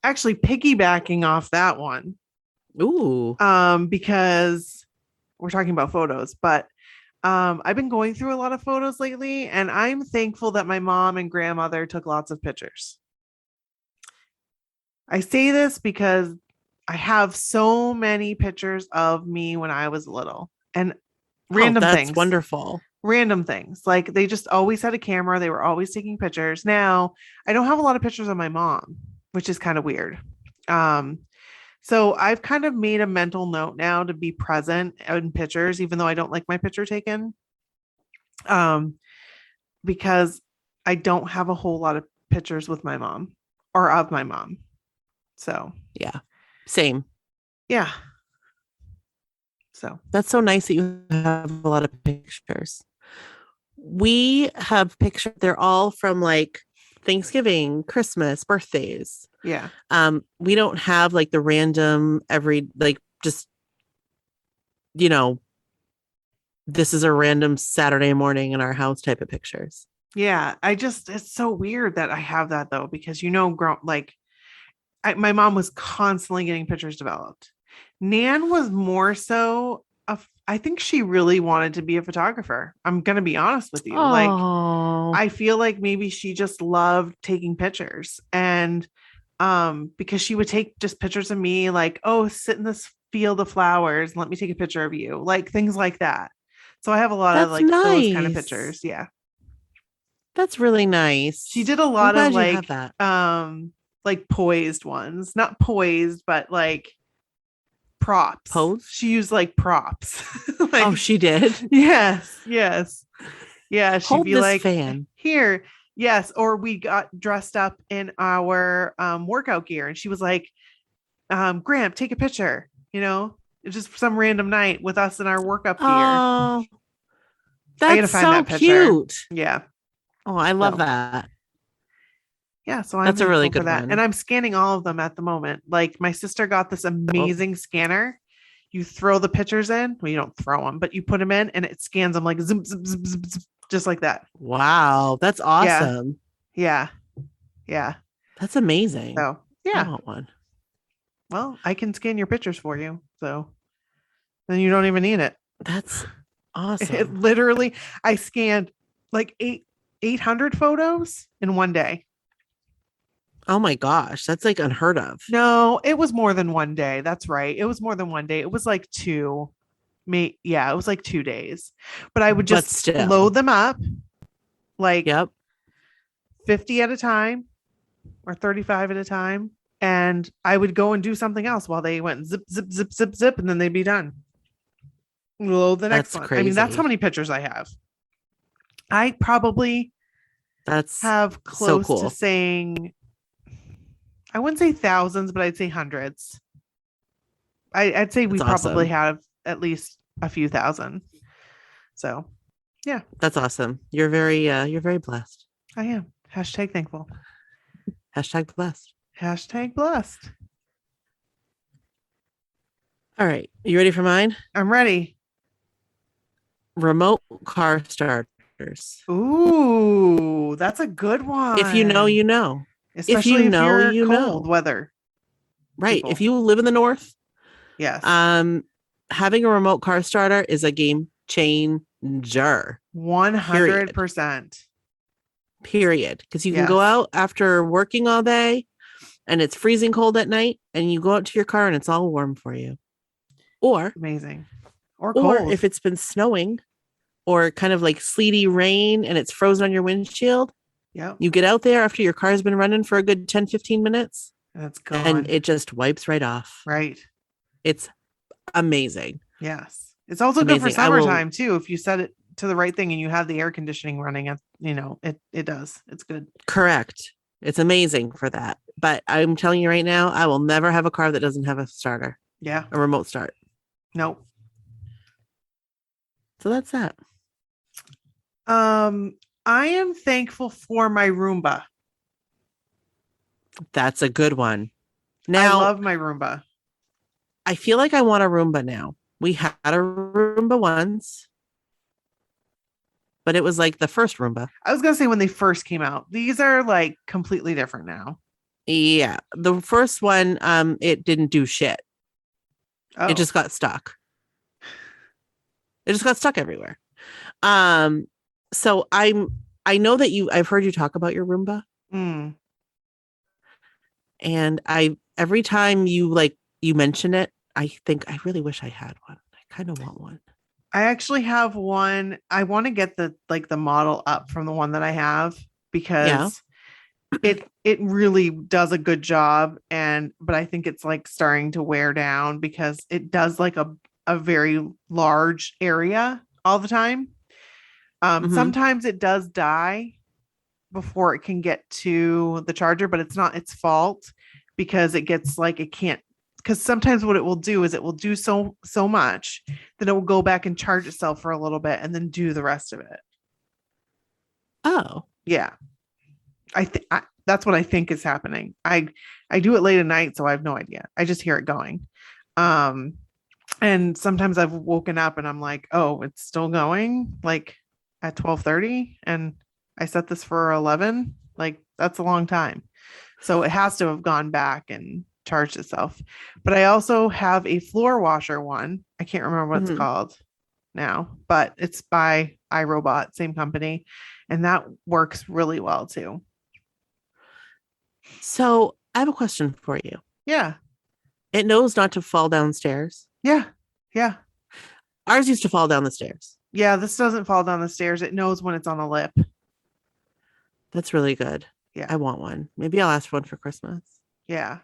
Actually, piggybacking off that one, Ooh. because we're talking about photos, but I've been going through a lot of photos lately, and I'm thankful that my mom and grandmother took lots of pictures. I say this because I have so many pictures of me when I was little, and random that's things. Wonderful. Random things. Like they just always had a camera. They were always taking pictures. Now, I don't have a lot of pictures of my mom, which is kind of weird. So I've kind of made a mental note now to be present in pictures, even though I don't like my picture taken. Because I don't have a whole lot of pictures with my mom or of my mom. So yeah, same. Yeah. So that's so nice that you have a lot of pictures. We have pictures. They're all from like Thanksgiving, Christmas, birthdays. Yeah. We don't have like the random just, this is a random Saturday morning in our house type of pictures. Yeah. It's so weird that I have that though, because, my mom was constantly getting pictures developed. Nan was more so I think she really wanted to be a photographer. I'm going to be honest with you. Oh. Like, I feel like maybe she just loved taking pictures, and because she would take just pictures of me, like, oh, sit in this field of flowers, let me take a picture of you, like things like that. So I have a lot of like those kind of pictures. Yeah. That's really nice. She did a lot of like poised ones, not poised, but like props. Pose? She used like props. Oh, she did. Yes. Yeah. She'd Hold be this like, fan here. Yes. Or we got dressed up in our workout gear, and she was like, Gramp, take a picture. It's just some random night with us in our workout gear. Oh, that's so cute. Yeah. Oh, I love that. Yeah, so that's a really good one. And I'm scanning all of them at the moment. Like my sister got this amazing scanner. You throw the pictures in. Well, you don't throw them, but you put them in, and it scans them like zip, zip, zip, zip, zip, just like that. Wow, that's awesome. Yeah. That's amazing. So yeah, I want one. Well, I can scan your pictures for you, so then you don't even need it. That's awesome. It literally, I scanned like 800 photos in one day. Oh my gosh, that's like unheard of. No, it was more than one day. That's right. It was more than one day. It was like two. It was like 2 days. But I would just load them up like 50 at a time or 35 at a time. And I would go and do something else while they went zip, zip, zip, zip, zip, and then they'd be done. Load the next one. Crazy. I mean, that's how many pictures I have. I probably have close to saying, I wouldn't say thousands, but I'd say hundreds. I'd say we probably have at least a few thousand. So, yeah, that's awesome. You're very blessed. I am. Hashtag thankful. Hashtag blessed. Hashtag blessed. All right, you ready for mine? I'm ready. Remote car starters. Ooh, that's a good one. If you know, you know. Especially if you're cold weather. Right. People. If you live in the north. Yes. Having a remote car starter is a game changer. 100%. Period. Because you can go out after working all day and it's freezing cold at night, and you go out to your car and it's all warm for you. Or amazing. Or cold. Or if it's been snowing or kind of like sleety rain and it's frozen on your windshield. Yeah. You get out there after your car's been running for a good 10, 15 minutes. That's gone. And it just wipes right off. Right. It's amazing. Yes. It's also good for summertime too. If you set it to the right thing and you have the air conditioning running, it does. It's good. Correct. It's amazing for that. But I'm telling you right now, I will never have a car that doesn't have a starter. Yeah. A remote start. Nope. So that's that. I am thankful for my Roomba. That's a good one. Now, I love my Roomba. I feel like I want a Roomba now. We had a Roomba once. but it was like the first Roomba. I was gonna say when they first came out. These are like completely different now. Yeah, the first one, it didn't do shit. Oh. It just got stuck. It just got stuck everywhere. So I know that I've heard you talk about your Roomba. Mm. And every time you mention it, I think I really wish I had one. I kind of want one. I actually have one. I want to get the model up from the one that I have because it really does a good job. But I think it's like starting to wear down because it does like a very large area all the time. Sometimes it does die before it can get to the charger, but it's not its fault because it gets like it can't. Because sometimes what it will do is it will do so much that it will go back and charge itself for a little bit and then do the rest of it. Oh, yeah. That's what I think is happening. I do it late at night, so I have no idea. I just hear it going. And sometimes I've woken up and I'm like, oh, it's still going like at 12:30 and I set this for 11. Like that's a long time. So it has to have gone back and charged itself. But I also have a floor washer one. I can't remember what it's called now, but it's by iRobot, same company. And that works really well too. So I have a question for you. Yeah. It knows not to fall downstairs. Yeah. Yeah. Ours used to fall down the stairs. Yeah. This doesn't fall down the stairs. It knows when it's on a lip. That's really good. Yeah. I want one. Maybe I'll ask for one for Christmas. Yeah.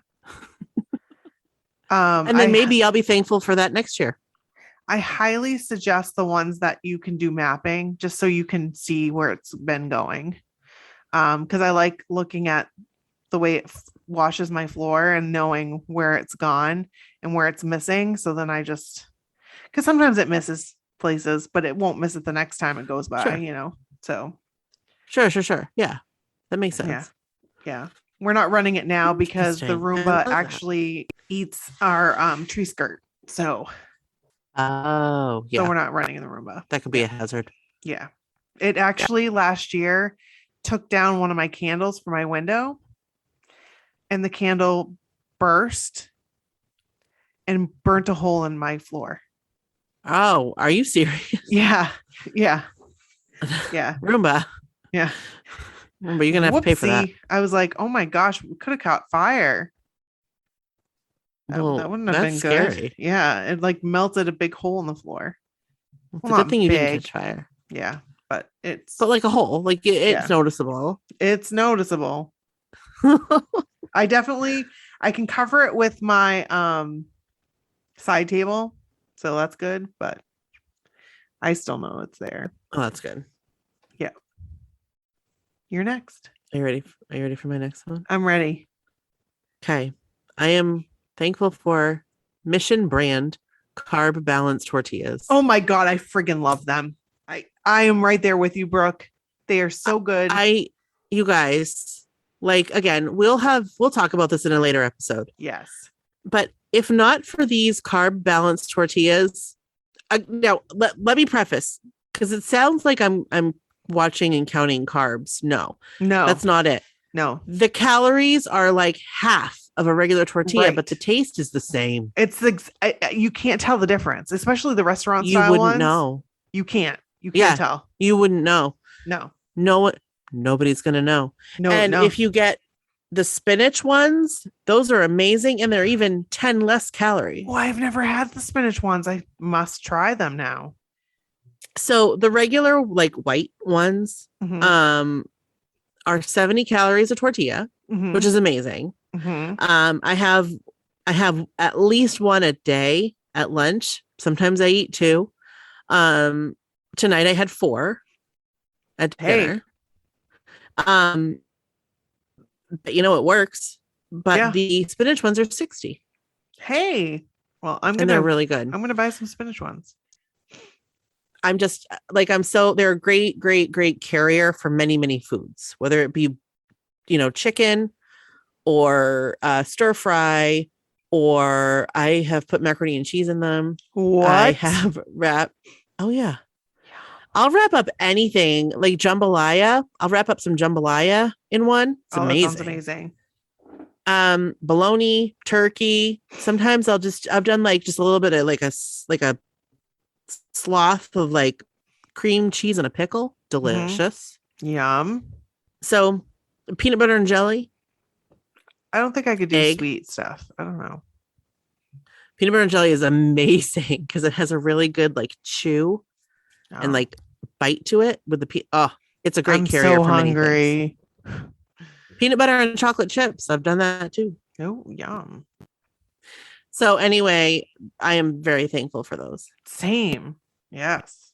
And then maybe I'll be thankful for that next year. I highly suggest the ones that you can do mapping just so you can see where it's been going. Because I like looking at the way it washes my floor and knowing where it's gone and where it's missing. So then because sometimes it misses places, but it won't miss it the next time it goes by, Sure. So. Sure. Yeah. That makes sense. Yeah. We're not running it now because the Roomba actually eats our tree skirt. So. Oh, yeah. So we're not running in the Roomba. That could be a hazard. Yeah. It actually last year took down one of my candles for my window and the candle burst and burnt a hole in my floor. Oh, are you serious? Yeah. Roomba. Yeah. Roomba, you're going to have to pay for that. I was like, oh my gosh, we could have caught fire. That wouldn't have been good. Scary. Yeah. It like melted a big hole in the floor. It's a good thing you didn't catch fire. Yeah. But like a hole, like it's noticeable. It's noticeable. I can cover it with my side table. So that's good. But I still know it's there. Oh, that's good. Yeah. You're next. Are you ready for my next one? I'm ready. Okay. I am thankful for Mission Brand carb balanced tortillas. Oh my God. I friggin' love them. I am right there with you, Brooke. They are so good. You guys, like, again, we'll talk about this in a later episode. Yes. But if not for these carb balanced tortillas, now let me preface, because it sounds like I'm watching and counting carbs. No, that's not it. No, the calories are like half of a regular tortilla, but the taste is the same. It's you can't tell the difference, especially the restaurant you style wouldn't ones. know. You can't tell. You wouldn't know. No, nobody's gonna know. No, if you get the spinach ones, those are amazing, and they're even 10 less calories. Oh, I've never had the spinach ones. I must try them now. So the regular like white ones are 70 calories a tortilla, which is amazing. I have at least one a day at lunch. Sometimes I eat two. Tonight I had 4 at dinner. But it works. But the spinach ones are 60. Hey, well, they're really good. I'm gonna buy some spinach ones. I'm just like, they're a great, great, great carrier for many, many foods, whether it be, chicken or stir fry, or I have put macaroni and cheese in them. What? I have wrapped. Oh yeah. I'll wrap up anything like jambalaya. I'll wrap up some jambalaya in one. It's That amazing. sounds amazing. Bologna, turkey. Sometimes I've done like just a little bit of like a sloth of like cream cheese and a pickle. Delicious. Yum. So peanut butter and jelly. I don't think I could do Egg. sweet stuff. I don't know. Peanut butter and jelly is amazing because it has a really good like chew and Oh, like bite to it with the it's a great I'm carrier so for many things. hungry. Peanut butter and chocolate chips. I've done that too. Oh, yum. So anyway, I am very thankful for those. Same. Yes.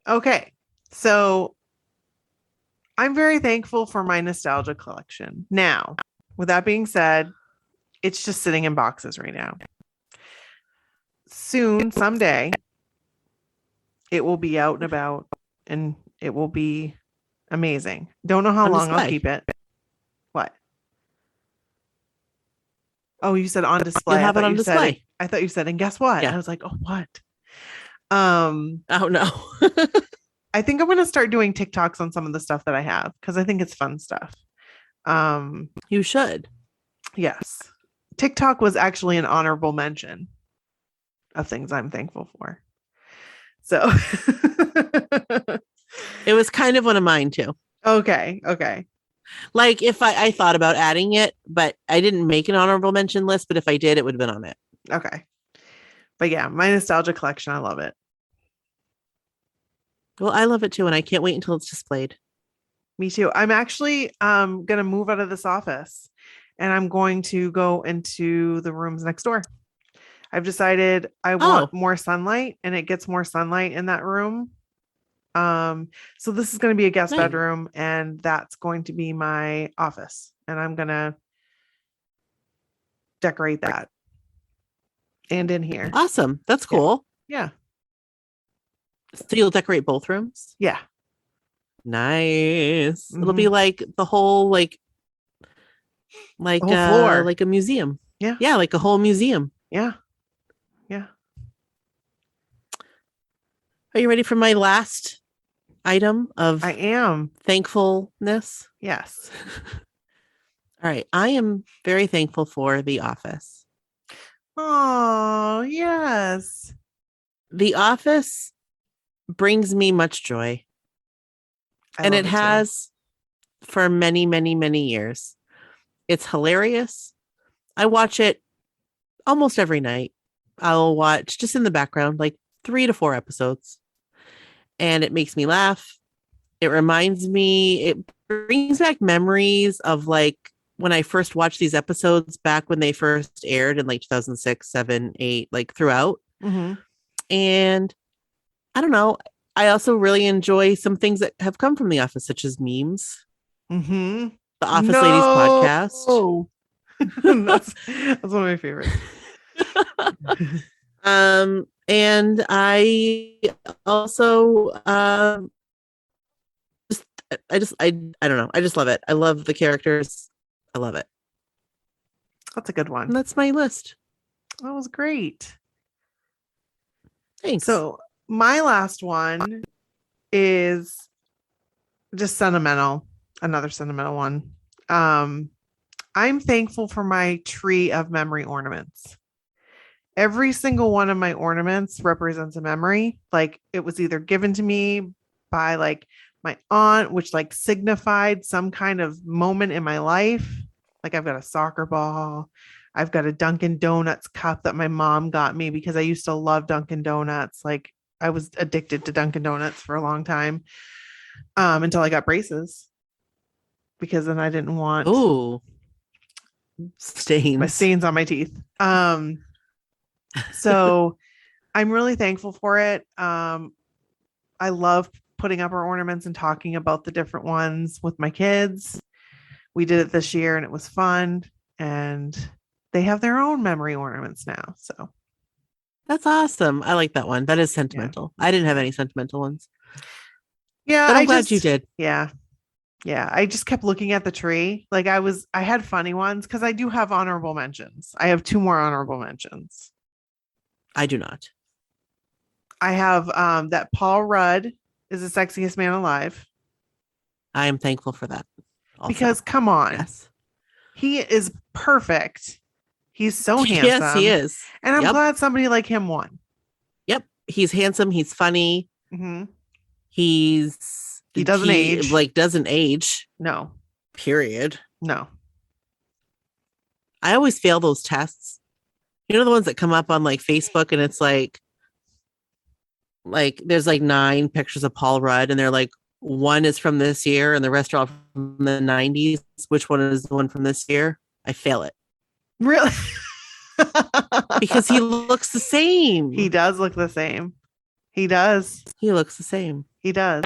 Okay. So I'm very thankful for my nostalgia collection. Now, with that being said, it's just sitting in boxes right now. Soon, someday, it will be out and about and it will be amazing. Don't know how On long I'll display. keep it. What? Oh, you said on display. You'll have it on display. I thought you said, and guess what? Yeah. I was like, oh, what? Oh no. I think I'm gonna start doing TikToks on some of the stuff that I have because I think it's fun stuff. You should. Yes. TikTok was actually an honorable mention of things I'm thankful for. So It was kind of one of mine too. okay. Like if I thought about adding it, but I didn't make an honorable mention list, but if I did, it would have been on it. Okay. But yeah, my nostalgia collection, I love it. Well, I love it too, and I can't wait until it's displayed. Me too. I'm actually gonna move out of this office and I'm going to go into the rooms next door. I've decided I want more sunlight and it gets more sunlight in that room. So this is going to be a guest bedroom and that's going to be my office and I'm going to decorate that and in here. Awesome. That's cool. Yeah. So you'll decorate both rooms? Yeah. Nice. It'll be like the whole whole floor. like a museum. Yeah. Yeah, like a whole museum. Yeah. Are you ready for my last item of I am. thankfulness? Yes. All right. I am very thankful for The Office. Oh, yes. The Office brings me much joy. And it has for many, many, many years. It's hilarious. I watch it almost every night. I'll watch just in the background, like 3 to 4 episodes. And it makes me laugh. It brings back memories of like when I first watched these episodes back when they first aired in like 2006, 7, 8, like throughout. Mm-hmm. And I don't know. I also really enjoy some things that have come from The Office, such as memes. Mm-hmm. The Office Ladies podcast. Oh, that's one of my favorites. And I also I don't know. I just love it. I love the characters. I love it. That's a good one. And that's my list. That was great. Thanks. So my last one is just sentimental. Another sentimental one. I'm thankful for my tree of memory ornaments. Every single one of my ornaments represents a memory. Like it was either given to me by like my aunt, which like signified some kind of moment in my life. Like I've got a soccer ball. I've got a Dunkin' Donuts cup that my mom got me because I used to love Dunkin' Donuts. Like I was addicted to Dunkin' Donuts for a long time until I got braces because then I didn't want stains on my teeth. So I'm really thankful for it. I love putting up our ornaments and talking about the different ones with my kids. We did it this year and it was fun and they have their own memory ornaments now. So that's awesome. I like that one. That is sentimental. Yeah. I didn't have any sentimental ones. Yeah. But I'm glad you did. Yeah. Yeah. I just kept looking at the tree. Like I had funny ones because I do have honorable mentions. I have 2 more honorable mentions. I do not. I have that Paul Rudd is the sexiest man alive. I am thankful for that. Also. Because come on. Yes. He is perfect. He's so handsome. Yes, he is. And I'm glad somebody like him won. Yep. He's handsome. He's funny. Mm-hmm. He doesn't age. Like, doesn't age. No. Period. No. I always fail those tests. You know, the ones that come up on like Facebook and it's like there's like 9 pictures of Paul Rudd and they're like, one is from this year and the rest are all from the 90s. Which one is the one from this year? I fail it. Really? Because he looks the same. He does look the same. He does. He looks the same. He does.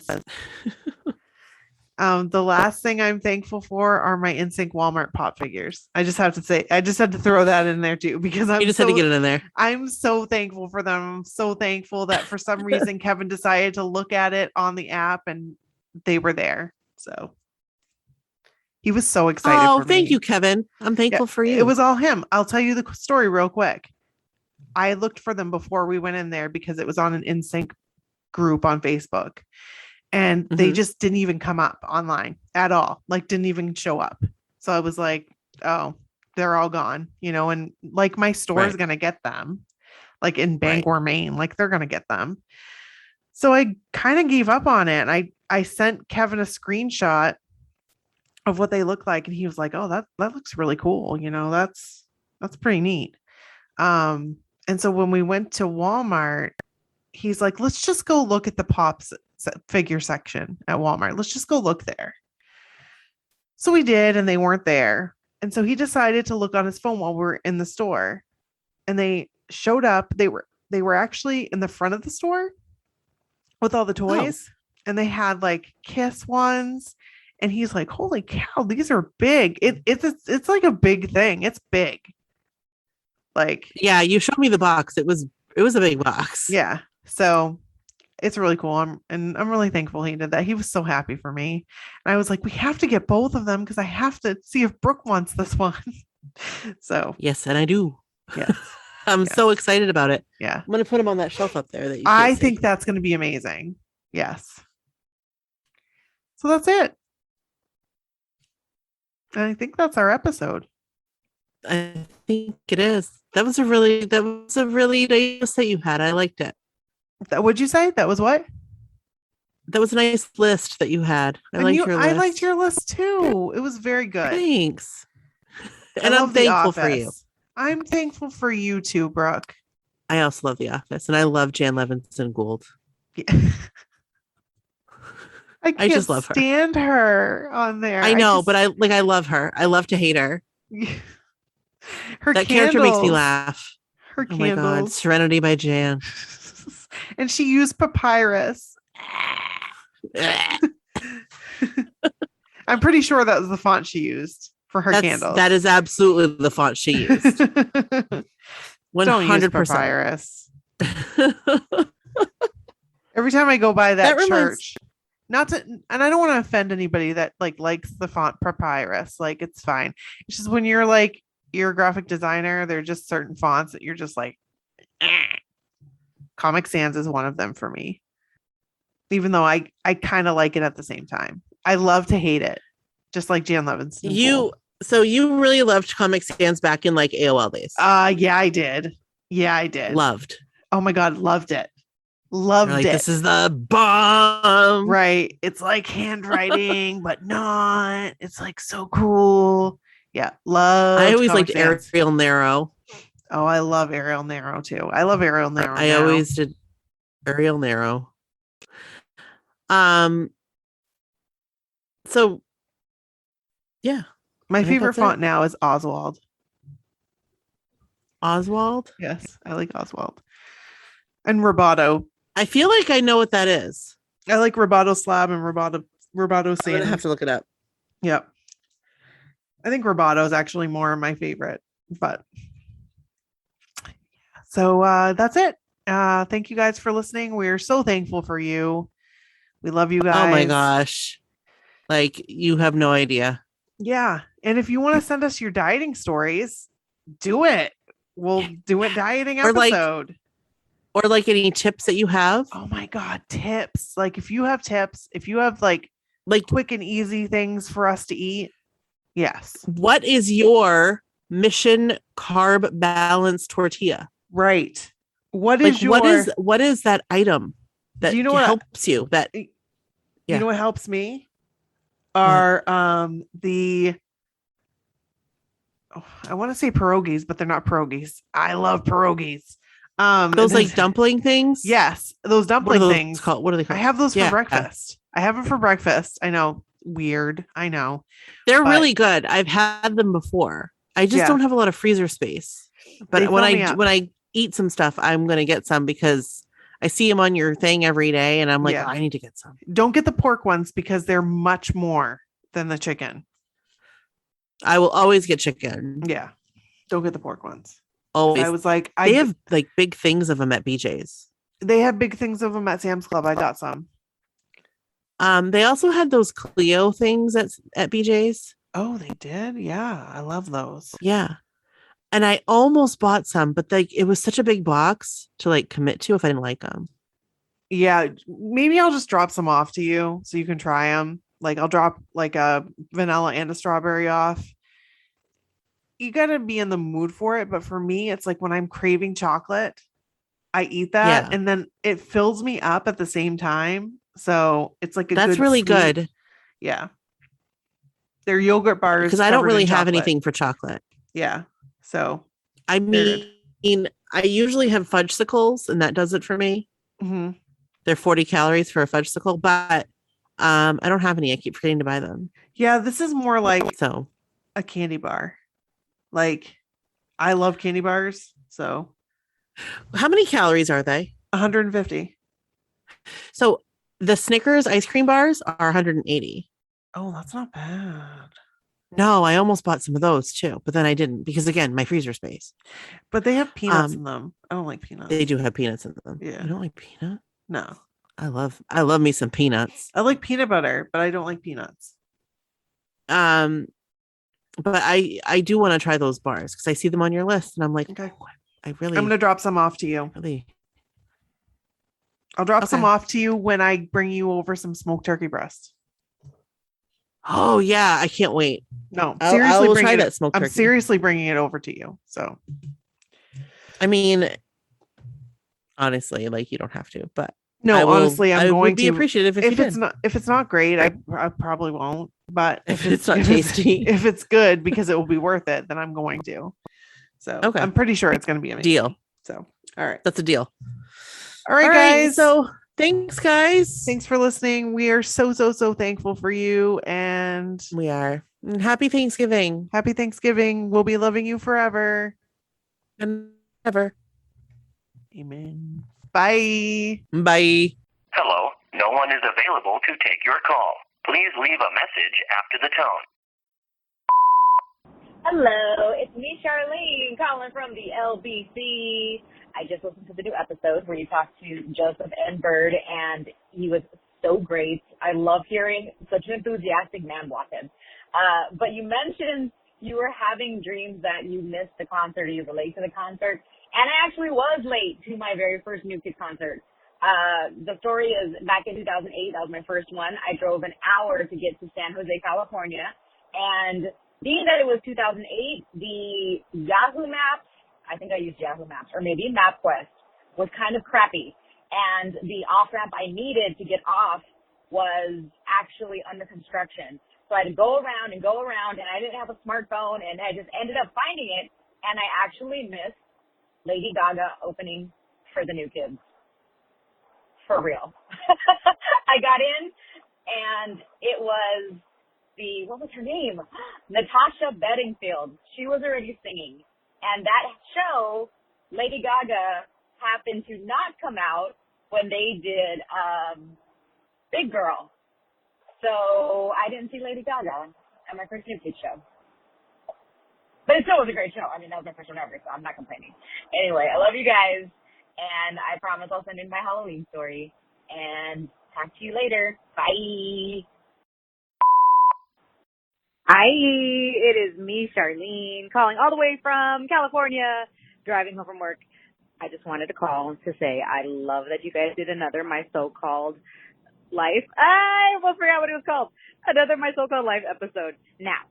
The last thing I'm thankful for are my NSYNC Walmart pop figures. I just had to throw that in there too because you just had to get it in there. I'm so thankful for them. I'm so thankful that for some reason Kevin decided to look at it on the app and they were there. So he was so excited. Oh, thank you, Kevin. I'm thankful for you. It was all him. I'll tell you the story real quick. I looked for them before we went in there because it was on an NSYNC group on Facebook. And they just didn't even come up online at all. Like, didn't even show up. So I was like, oh, they're all gone, you know, and like my store is going to get them, like in Bangor, Maine, like they're going to get them. So I kind of gave up on it. And I sent Kevin a screenshot of what they look like. And he was like, oh, that looks really cool. You know, that's pretty neat. And so when we went to Walmart, he's like, let's just go look at the Pops figure section at Walmart. Let's just go look there. So we did, and they weren't there. And so he decided to look on his phone while we were in the store. And they showed up. They were actually in the front of the store with all the toys. And they had like Kiss ones. And he's like, holy cow, these are big. It's like a big thing. It's big. Like, yeah, you showed me the box. It was a big box. Yeah. So it's really cool. I'm really thankful he did that. He was so happy for me. And I was like, we have to get both of them because I have to see if Brooke wants this one. So yes, and I do. Yeah. I'm so excited about it. Yeah. I'm gonna put them on that shelf up there that I think that's gonna be amazing. Yes. So that's it. And I think that's our episode. I think it is. That was a really nice that you had. I liked it. What'd you say? That was what? That was a nice list that you had. I liked your list. I liked your list too. It was very good. Thanks. And I'm thankful for you. I'm thankful for you too, Brooke. I also love The Office, and I love Jan Levinson Gould. Yeah. I just love her. Stand her on there. I know, but I love her. I love to hate her. That character makes me laugh. Her candles. My God, Serenity by Jan. And she used papyrus. I'm pretty sure that was the font she used for her candles. That is absolutely the font she used. 100% papyrus. Every time I go by that church, and I don't want to offend anybody that likes the font papyrus. Like, it's fine. It's just when you're a graphic designer, there are just certain fonts that you're just like, Comic Sans is one of them for me. Even though I kind of like it at the same time. I love to hate it. Just like Jan Levinson. So you really loved Comic Sans back in AOL days. Yeah, I did. Loved. Oh my God, loved it. Loved it. This is the bomb. Right. It's like handwriting, but not. It's so cool. Yeah. I always liked Ariel Narrow. Oh, I love Ariel Narrow too. I love Ariel Narrow. I always did Ariel Narrow. So yeah. My favorite font now is Oswald. Oswald? Yes, I like Oswald. And Roboto. I feel like I know what that is. I like Roboto Slab and Roboto Sans. I'm gonna have to look it up. Yep. I think Roboto is actually more my favorite, but so that's it. Thank you guys for listening. We're so thankful for you. We love you guys. Oh my gosh. You have no idea. Yeah. And if you want to send us your dieting stories, do it. We'll do a dieting episode. Or like any tips that you have? Oh my God, tips. Like if you have tips, if you have like quick and easy things for us to eat. Yes. What is your Mission Carb Balance tortilla? Right. What is what is that item that you know helps you? That you know what helps me? What? Are I want to say pierogies, but they're not pierogies. I love pierogies. Those like dumpling things? Yes, those dumpling things. Called? What are they called? I have those for breakfast. I have them for breakfast. I know, weird. I know. They're really good. I've had them before. I just don't have a lot of freezer space. But when I eat some stuff, I'm going to get some because I see them on your thing every day and I'm like, I need to get some. Don't get the pork ones because they're much more than the chicken. I will always get chicken. Yeah. Don't get the pork ones. Always. I was like, they have like big things of them at BJ's. They have big things of them at Sam's Club. I got some. They also had those Clio things at BJ's. Oh, they did? Yeah. I love those. Yeah. And I almost bought some, but like it was such a big box to like commit to if I didn't like them. Yeah. Maybe I'll just drop some off to you so you can try them. Like I'll drop like a vanilla and a strawberry off. You got to be in the mood for it. But for me, it's like when I'm craving chocolate, I eat that and then it fills me up at the same time. So it's like that's really good. Yeah. They're yogurt bars. Because I don't really have anything for chocolate. Yeah. So I mean, I usually have fudgesicles and that does it for me. Mm-hmm. They're 40 calories for a fudgesicle, but I don't have any. I keep forgetting to buy them. Yeah, this is more like a candy bar. Like I love candy bars. So how many calories are they? 150. So the Snickers ice cream bars are 180. Oh, that's not bad. No, I almost bought some of those too, but then I didn't because again, my freezer space. But they have peanuts in them. I don't like peanuts. They do have peanuts in them. Yeah. You don't like peanut? No. I love me some peanuts. I like peanut butter, but I don't like peanuts. But I do want to try those bars because I see them on your list and I'm like, okay. I'm gonna drop some off to you. Really? I'll drop some off to you when I bring you over some smoked turkey breast. Oh yeah, I can't wait. No, seriously, I will try that smoked turkey. I'm seriously bringing it over to you. So, I mean, honestly, like you don't have to, but no, honestly, I'm going to be appreciative if it's not great. I probably won't, but if it's not tasty, if it's good because it will be worth it, then I'm going to. So I'm pretty sure it's going to be a deal. So all right, that's a deal. All right, guys. So thanks, guys. Thanks for listening. We are so thankful for you, and we are. And happy Thanksgiving. Happy Thanksgiving. We'll be loving you forever and ever. Amen. Bye. Bye. Hello. No one is available to take your call. Please leave a message after the tone. Hello, it's me, Charlene, calling from the LBC. I just listened to the new episode where you talked to Joseph and Bird, and he was so great. I love hearing such an enthusiastic man walk in. But you mentioned you were having dreams that you missed the concert or you were late to the concert. And I actually was late to my very first New Kid concert. The story is back in 2008, that was my first one. I drove an hour to get to San Jose, California. And being that it was 2008, the Yahoo Maps, I think I used Yahoo Maps, or maybe MapQuest, was kind of crappy. And the off-ramp I needed to get off was actually under construction. So I had to go around, and I didn't have a smartphone, and I just ended up finding it, and I actually missed Lady Gaga opening for the New Kids. For real. I got in, and it was what was her name? Natasha Bedingfield. She was already singing. And that show, Lady Gaga, happened to not come out when they did Big Girl. So I didn't see Lady Gaga at my first New Kid show. But it still was a great show. I mean, that was my first one ever, so I'm not complaining. Anyway, I love you guys, and I promise I'll send in my Halloween story. And talk to you later. Bye. Hi, it is me, Charlene, calling all the way from California, driving home from work. I just wanted to call to say I love that you guys did another My So-Called Life. I almost forgot what it was called. Another My So-Called Life episode. Now,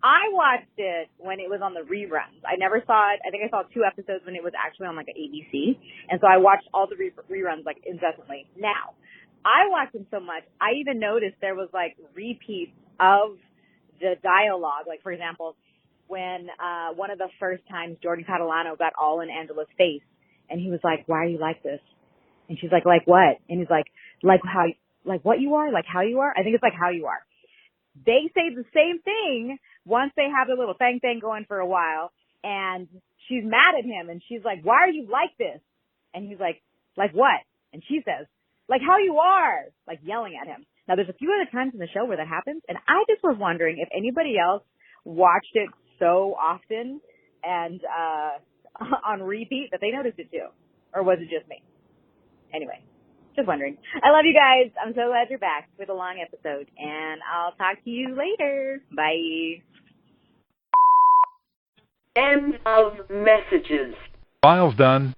I watched it when it was on the reruns. I never saw it. I think I saw 2 episodes when it was actually on like an ABC. And so I watched all the reruns like incessantly. Now, I watched them so much, I even noticed there was like repeats of the dialogue. Like, for example, when one of the first times Jordan Catalano got all in Angela's face, and he was like, "Why are you like this?" And she's like what? And he's like how, like what you are, like how you are. I think it's like how you are. They say the same thing once they have a little thing going for a while, and she's mad at him, and she's like, "Why are you like this?" And he's like what? And she says, "Like how you are," like yelling at him. Now, there's a few other times in the show where that happens, and I just was wondering if anybody else watched it so often and on repeat that they noticed it too, or was it just me? Anyway, just wondering. I love you guys. I'm so glad you're back with a long episode, and I'll talk to you later. Bye. End of messages. File's done.